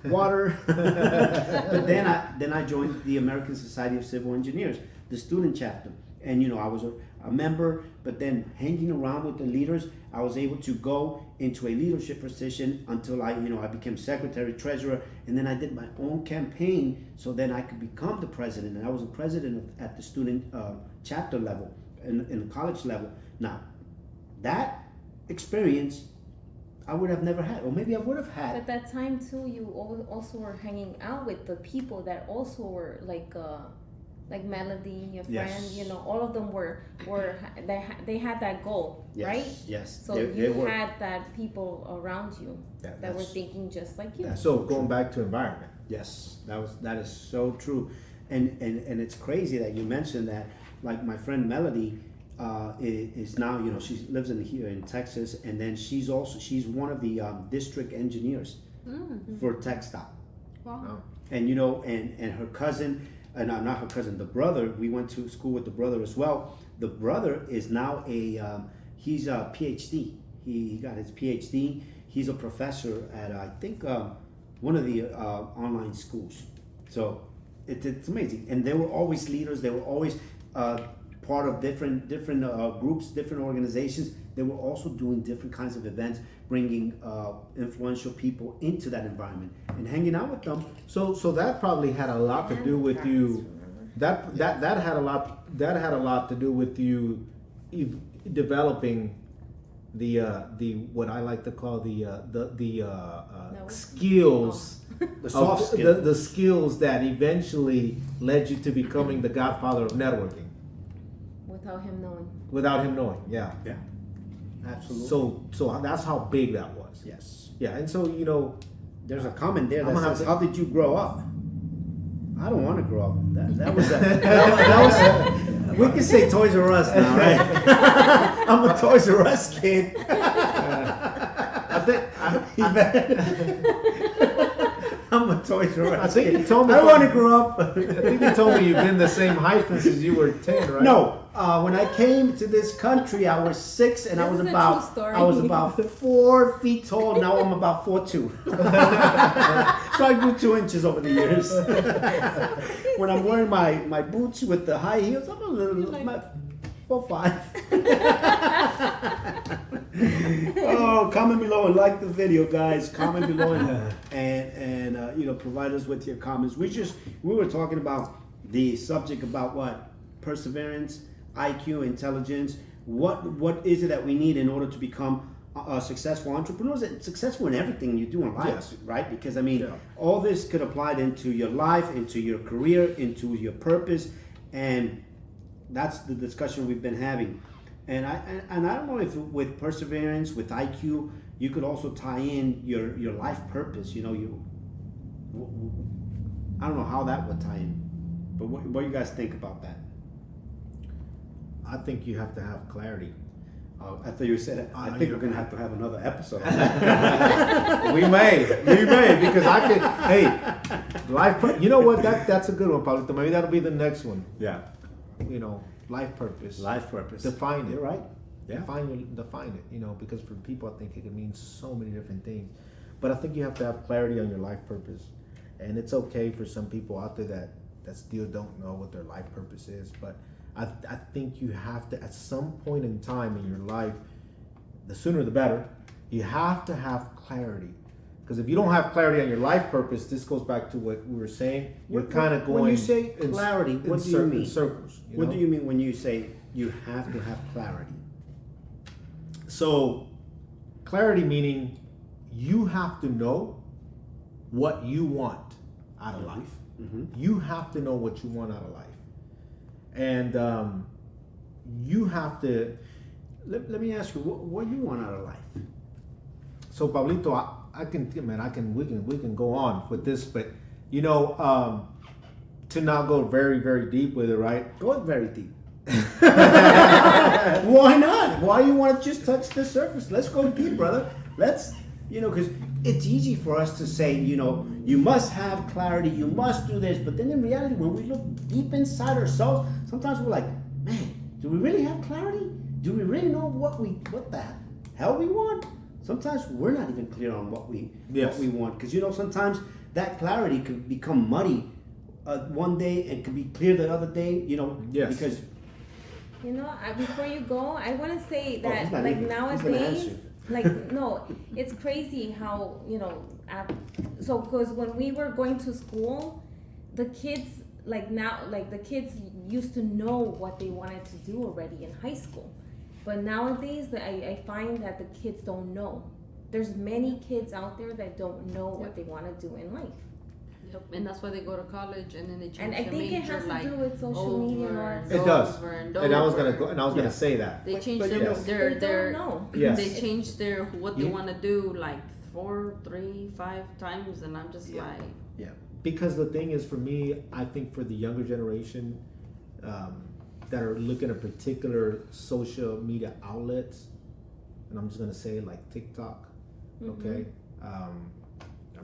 water. But then I joined the American Society of Civil Engineers, the student chapter, and I was a member. But then hanging around with the leaders, I was able to go into a leadership position until I became secretary, treasurer, and then I did my own campaign so then I could become the president. And I was a president at the student chapter level, in the college level. Now, that experience I would have never had, or maybe I would have had. At that time too, you also were hanging out with the people that also were like Melody, your friend. Yes. All of them were they had that goal, Yes, right? yes. So They were. had that people around you that were thinking just like you. So going back to environment. Yes, that is so true, and it's crazy that you mentioned that. Like my friend Melody is now, she lives here in Texas, and then she's one of the district engineers for textile. Wow. And and her cousin, not her cousin, the brother. We went to school with the brother as well. The brother is now he's a PhD. He got his PhD. He's a professor at I think one of the online schools. So it's amazing. And they were always leaders. They were always part of different groups, different organizations. They were also doing different kinds of events, bringing influential people into that environment and hanging out with them. So that probably had a lot to do with you. That had a lot to do with you developing the what I like to call the skills. The soft skills. The skills that eventually led you to becoming the godfather of networking. Without him knowing. Yeah. Yeah. Absolutely. So that's how big that was. Yes. Yeah, and so there's a comment there I'm that gonna says, have to- "How did you grow up?" I don't want to grow up. That was we can say Toys R Us now, right? I'm a Toys R Us kid. I think I'm a Toys R Us I think kid. you told me. I don't want to grow up. I think you told me you've been the same height since you were 10, right? No, when I came to this country, I was 6, and This I was is a about true story. 4 feet tall. Now I'm about 4'2". So I grew 2 inches over the years. When I'm wearing my boots with the high heels, I'm a little 4'5". Oh, comment below and like the video, guys. Comment below and provide us with your comments. We were talking about the subject about what perseverance, IQ, intelligence. What is it that we need in order to become successful entrepreneurs and successful in everything you do in life, Yes. right? Because all this could apply into your life, into your career, into your purpose, and that's the discussion we've been having. And I don't know if with perseverance, with IQ, you could also tie in your life purpose. I don't know how that would tie in, but what do you guys think about that? I think you have to have clarity. I thought you said it. I think we're gonna have to have another episode. we may, because I could. Hey, you know what? That's a good one, Pablo. Maybe that'll be the next one. Yeah. Life purpose. Life purpose. Define it. You're right. Yeah. Define it. Because for people, I think it can mean so many different things. But I think you have to have clarity on your life purpose, and it's okay for some people out there that still don't know what their life purpose is. But I think you have to, at some point in time in your life, the sooner the better, you have to have clarity. Because if you don't have clarity on your life purpose, this goes back to what we were saying. You're kind of going. When you say clarity, what do you mean? In circles. What do you mean when you say you have to have clarity? So, clarity meaning you have to know what you want out of life. Mm-hmm. You have to know what you want out of life, and you have to. Let me ask you, what do you want out of life? So, Pablito, we can go on with this, but to not go very, very deep with it, right? Go very deep. Why not? Why you want to just touch the surface? Let's go deep, brother. Let's, because it's easy for us to say, you must have clarity, you must do this, but then in reality, when we look deep inside ourselves, sometimes we're like, man, do we really have clarity? Do we really know what the hell we want? Sometimes we're not even clear on what we want, because sometimes that clarity could become muddy one day and could be clear the other day. Because before you go, I want to say that nowadays, no, it's crazy how because when we were going to school, the kids the kids used to know what they wanted to do already in high school. But nowadays, I find that the kids don't know. There's many kids out there that don't know what they want to do in life. Yep. And that's why they go to college and then they change and I their think major, it has to do with social media. It does. And I was gonna say that. They change They don't know. Yes. They change what they want to do like 4, 3, 5 times, and I'm just like. Yeah. Because the thing is, for me, I think for the younger generation, that are looking at particular social media outlets, and I'm just gonna say like TikTok, okay? I'm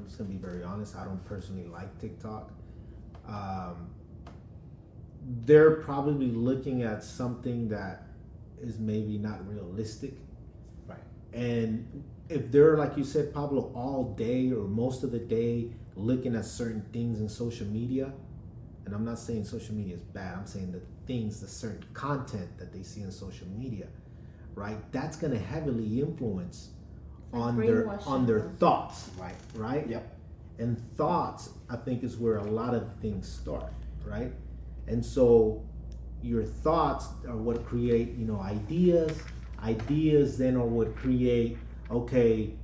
just gonna be very honest, I don't personally like TikTok. They're probably looking at something that is maybe not realistic. Right. And if they're, like you said, Pablo, all day or most of the day looking at certain things in social media, and I'm not saying social media is bad, I'm saying the certain content that they see on social media, right? That's going to heavily influence on their thoughts, right? Yep. And thoughts, I think, is where a lot of things start, right? And so your thoughts are what create, ideas then are what create, okay,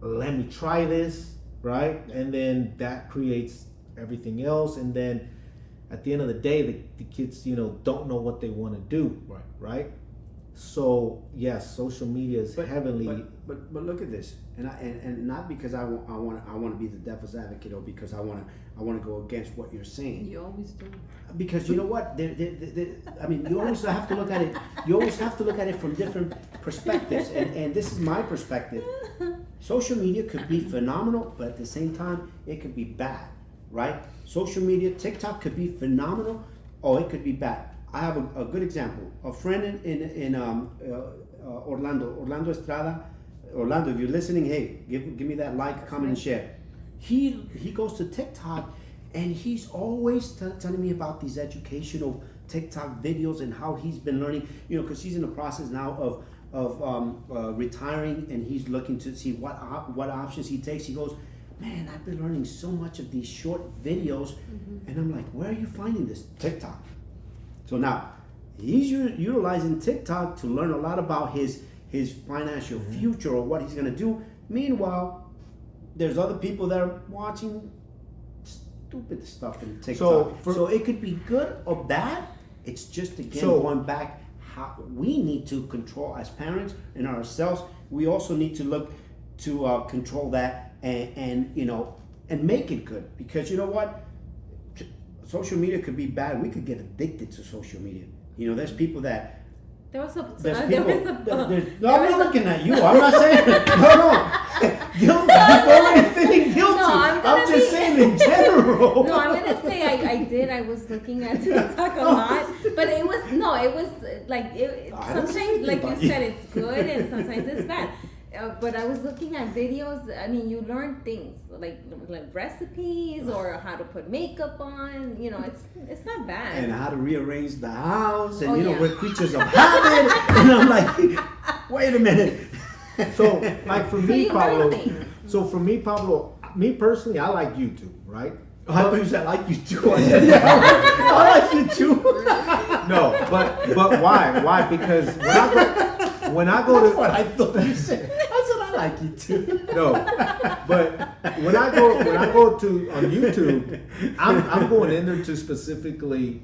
let me try this, right? And then that creates everything else, and then at the end of the day, the kids, don't know what they want to do, right? So yes, social media is heavily. But look at this, and not because I want to be the devil's advocate, or because I want to go against what you're saying. You always do. Because you know what? You always have to look at it. You always have to look at it from different perspectives, and this is my perspective. Social media could be phenomenal, but at the same time, it could be bad, right? Social media, TikTok could be phenomenal, or it could be bad. I have a good example. A friend in Orlando Estrada. Orlando, if you're listening, hey, give me that like, comment, and share. He goes to TikTok, and he's always telling me about these educational TikTok videos and how he's been learning. Because he's in the process now of retiring, and he's looking to see what options he takes. He goes, man, I've been learning so much of these short videos, and I'm like, where are you finding this? TikTok. So now he's utilizing TikTok to learn a lot about his financial future or what he's going to do. Meanwhile, there's other people that are watching stupid stuff in TikTok. So it could be good or bad. It's just, again, going back, how we need to control as parents and ourselves. We also need to look to control that and make it good. Because you know what? Social media could be bad. We could get addicted to social media. There's people that. I'm not looking at you. I'm not saying. No. Guilty. You're already feeling guilty. No, I'm just saying in general. No, I'm gonna say I did. I was looking at TikTok a lot, but it was like sometimes, like you said, it's good and sometimes it's bad. But I was looking at videos. I mean, you learn things like recipes or how to put makeup on. It's not bad. And how to rearrange the house, and we're creatures of habit. And I'm like, wait a minute. So, like for me, Pablo. Me personally, I like YouTube, right? Oh, I thought you said I like you too. I said, yeah, I like you too. No, but why? Why? Because when I go That's to what I thought you said. I said I like you too. No, but when I go to on YouTube, I'm going in there to specifically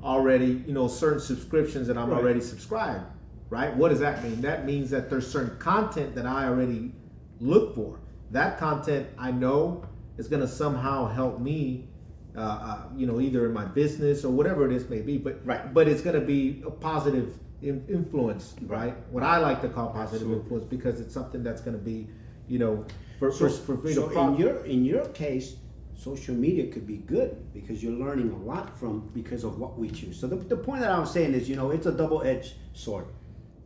already certain subscriptions that I'm already subscribed. Right? What does that mean? That means that there's certain content that I already look for. That content I know is going to somehow help me, either in my business or whatever it is may be. But it's going to be a positive influence, right? What I like to call positive influence, because it's something that's going to be, for me to. So in your case, social media could be good because you're learning a lot because of what we choose. So the point that I was saying is, it's a double-edged sword.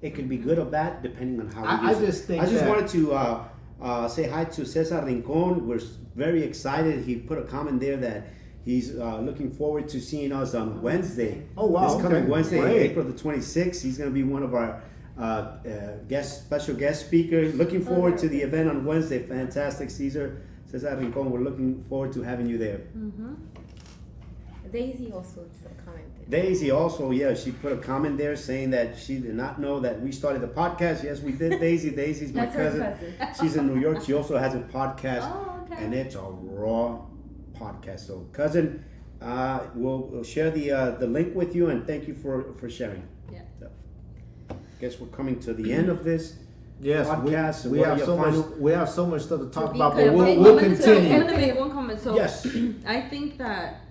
It could be good or bad depending on how we use it. I just wanted to say hi to Cesar Rincon. We're very excited. He put a comment there that he's looking forward to seeing us on Wednesday. Oh, wow. This coming Wednesday, Great. April the 26th. He's going to be one of our special guest speakers. Looking forward to the event on Wednesday. Fantastic, Cesar Rincon. We're looking forward to having you there. Mm-hmm. Daisy also commented. Daisy also, she put a comment there saying that she did not know that we started the podcast. Yes, we did, Daisy. Daisy's my cousin. She's in New York. She also has a podcast, and it's a raw podcast. So, cousin, we'll share the link with you, and thank you for sharing. Yeah. So, guess we're coming to the end of this. Yes, podcast. We have so much stuff to talk about, but Okay, we'll I'm continue. gonna make one comment. So Yes. I think that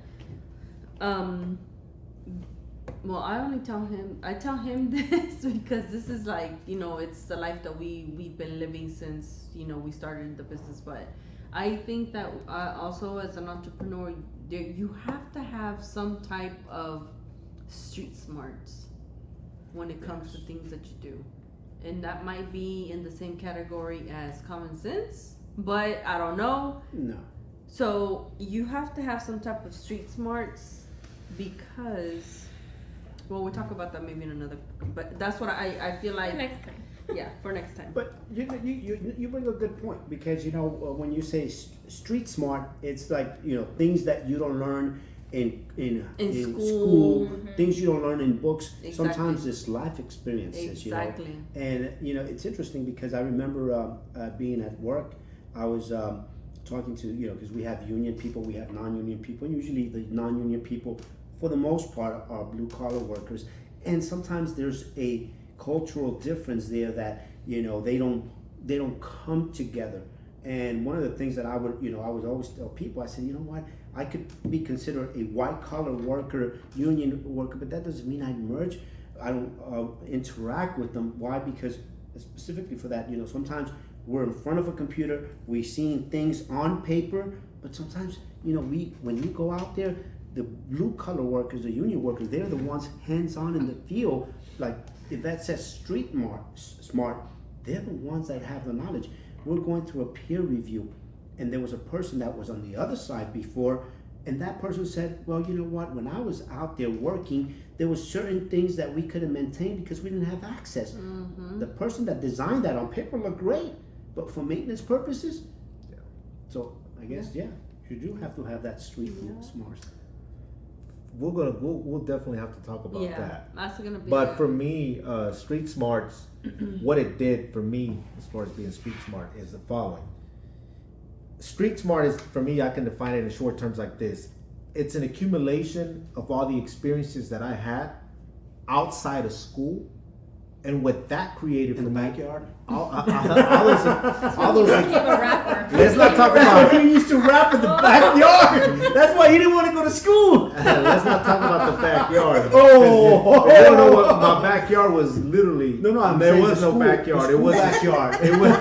well, I tell him this because this is like, it's the life that we've been living since, we started the business. But I think that also as an entrepreneur, you have to have some type of street smarts when it comes to things that you do. And that might be in the same category as common sense, but I don't know. No. So you have to have some type of street smarts because, well, we'll talk about that maybe in another, but that's what I feel like. For next time. Yeah, for next time. But you bring a good point because, when you say street smart, it's like, things that you don't learn in school, Mm-hmm. things you don't learn in books. Exactly. Sometimes it's life experiences, Exactly. And, it's interesting because I remember being at work, I was talking to, because we have union people, we have non-union people, and usually the non-union people, for the most part, are blue-collar workers. And sometimes there's a cultural difference there that, they don't come together. And one of the things that I would always tell people, I said, what? I could be considered a white-collar worker, union worker, but that doesn't mean I merge. I don't interact with them. Why? Because specifically for that, sometimes we're in front of a computer, we're seeing things on paper, but sometimes, when you go out there, the blue-collar workers, the union workers, they're the ones hands-on in the field. Like, if that says street smart, they're the ones that have the knowledge. We're going through a peer review, and there was a person that was on the other side before, and that person said, well, you know what, when I was out there working, there was certain things that we couldn't maintain because we didn't have access. Mm-hmm. The person that designed that on paper looked great, but for maintenance purposes, so I guess, you do have to have that street smart. We'll definitely have to talk about that. That's gonna be. But for me, street smarts, what it did for me as far as being street smart is the following. Street smart is, for me, I can define it in short terms like this. It's an accumulation of all the experiences that I had outside of school, and what that created In for the me. backyard? All those Became a rapper. let's not talk about He used to rap in the backyard. That's why he didn't want to go to school. let's not talk about the backyard. Oh. If you don't know what my backyard was literally. No, there was no backyard. It was backyard. It was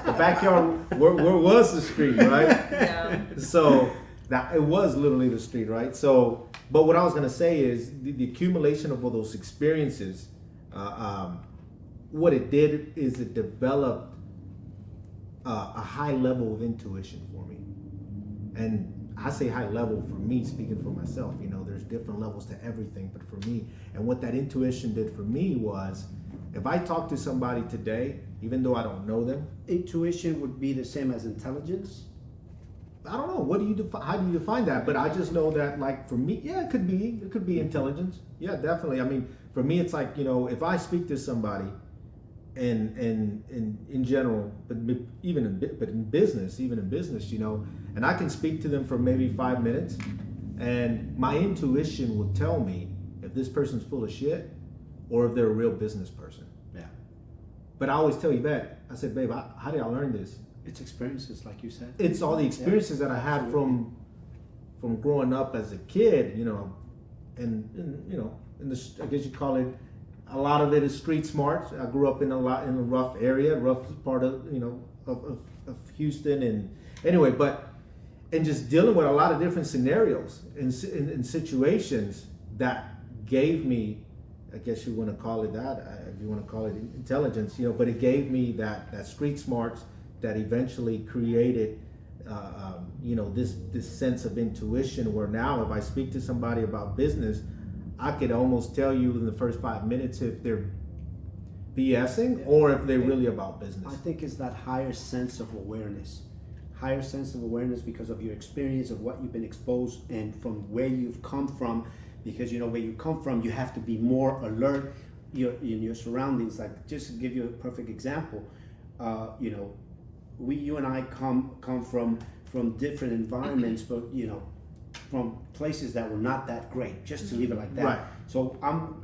the backyard. Where was the street, right? Yeah. So that it was literally the street, right? So, but what I was gonna say is the accumulation of all those experiences. What it did is it developed a high level of intuition for me, and I say high level for me, speaking for myself. There's different levels to everything, but for me, and what that intuition did for me was, if I talk to somebody today, even though I don't know them, Intuition would be the same as intelligence. I don't know. What do you define? How do you define that? But I just know that, like, for me, it could be intelligence. Yeah, definitely. I mean, for me, it's like, if I speak to somebody, and in general, but even in business, and I can speak to them for maybe 5 minutes, and my intuition will tell me if this person's full of shit or if they're a real business person. Yeah. But I always tell Yvette, I said, babe, how did I learn this? It's experiences, like you said. It's all the experiences that I had from growing up as a kid, and in the, I guess you call it, a lot of it is street smart. I grew up in a rough area, rough part of of Houston, and anyway, but and just dealing with a lot of different scenarios in situations that gave me, I guess you want to call it that, if you want to call it intelligence, but it gave me that street smarts that eventually created, this sense of intuition where now if I speak to somebody about business, I could almost tell you in the first 5 minutes if they're BSing or if they're really about business. I think it's that higher sense of awareness because of your experience of what you've been exposed and from where you've come from. Because where you come from, you have to be more alert in your surroundings. Like, just to give you a perfect example, you and I come from different environments, but from places that were not that great. Just to leave it like that. Right. So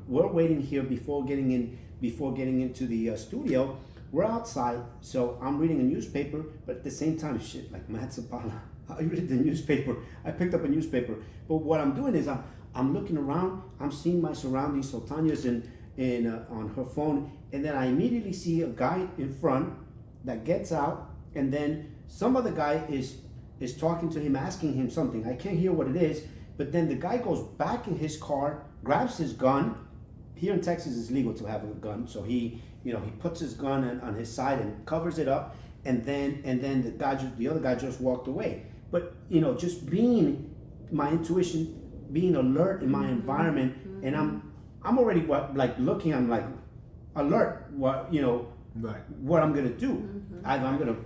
we're waiting here before getting into the studio. We're outside, so I'm reading a newspaper, but at the same time, like Matt Zapala, I read the newspaper. I picked up a newspaper, but what I'm doing is I'm looking around. I'm seeing my surroundings. So Tanya's on her phone, and then I immediately see a guy in front that gets out, and then some other guy is talking to him, asking him something. I can't hear what it is, but then the guy goes back in his car, grabs his gun. Here in Texas, it's legal to have a gun, so he puts his gun on his side and covers it up, and then the other guy just walked away. But just being my intuition, being alert in my environment, and I'm already looking. I'm like alert. What I'm gonna do? Either I'm gonna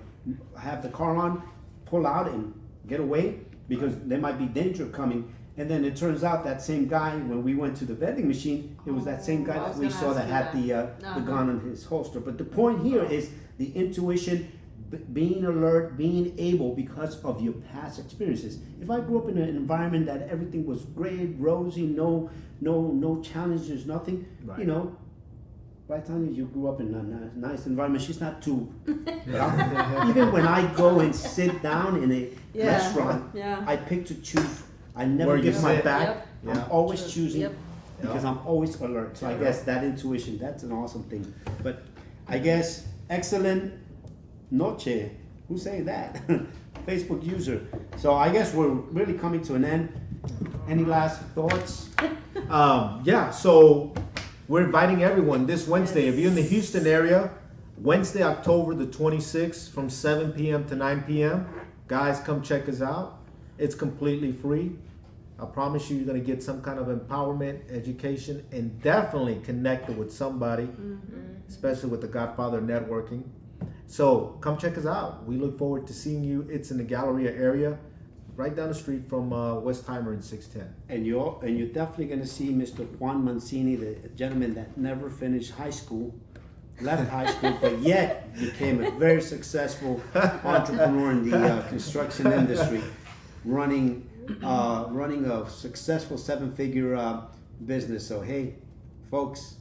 have the car on, pull out, and get away because there might be danger coming. And then it turns out that same guy, when we went to the vending machine, it was that same guy that we saw that had the gun in his holster. But the point here is the intuition, being alert, being able because of your past experiences. If I grew up in an environment that everything was great, rosy, no challenges, nothing, right. Right, Tanya, you grew up in a nice environment. She's not too. Even when I go and sit down in a restaurant, I pick to choose. I never give my back. Yep. I'm always choosing Yep. because I'm always alert. So I guess that intuition, that's an awesome thing. But I guess excellent noche. Who's saying that? Facebook user. So I guess we're really coming to an end. Any last thoughts? So we're inviting everyone this Wednesday. If you're in the Houston area, Wednesday, October the 26th from 7 p.m. to 9 p.m. Guys, come check us out. It's completely free. I promise you're going to get some kind of empowerment, education, and definitely connected with somebody, especially with the Godfather Networking. So come check us out. We look forward to seeing you. It's in the Galleria area, right down the street from Westheimer and 610. And you're definitely going to see Mr. Juan Mancini, the gentleman that never finished high school, left high school, but yet became a very successful entrepreneur in the construction industry, running a successful 7-figure business. So hey, folks,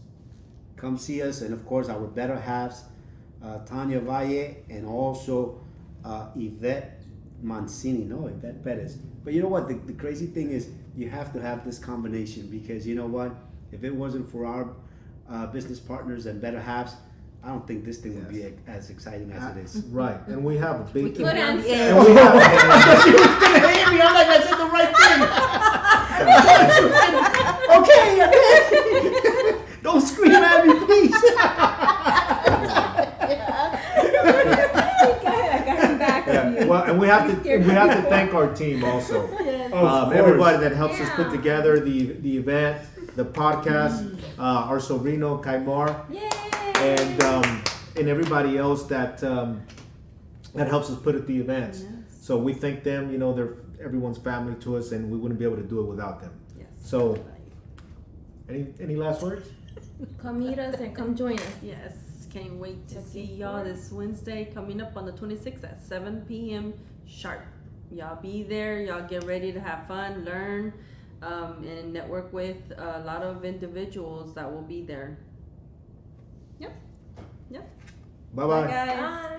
come see us, and of course our better halves, Tanya Valle and also Yvette Mancini. No, Yvette Perez. But you know what? The crazy thing is you have to have this combination, because you know what? If it wasn't for our business partners and better halves, I don't think this thing would be as exciting as it is. Right, and we have a big. Good answer. And we have. She was gonna hate me. I'm like, I said the right thing. Okay. Don't scream at me, please. I got him back. Well, and we have to thank our team also. Everybody that helps us put together the event, the podcast, our sobrino Kaimar, and everybody else that helps us put at the events. Yes. So we thank them. They're everyone's family to us, and we wouldn't be able to do it without them. Yes. So, any last words? Come meet us and come join us. Yes. Can't wait to see y'all this Wednesday coming up on the 26th at 7 p.m. sharp. Y'all be there. Y'all get ready to have fun, learn, and network with a lot of individuals that will be there. Yep. Bye-bye. Bye, guys. Bye.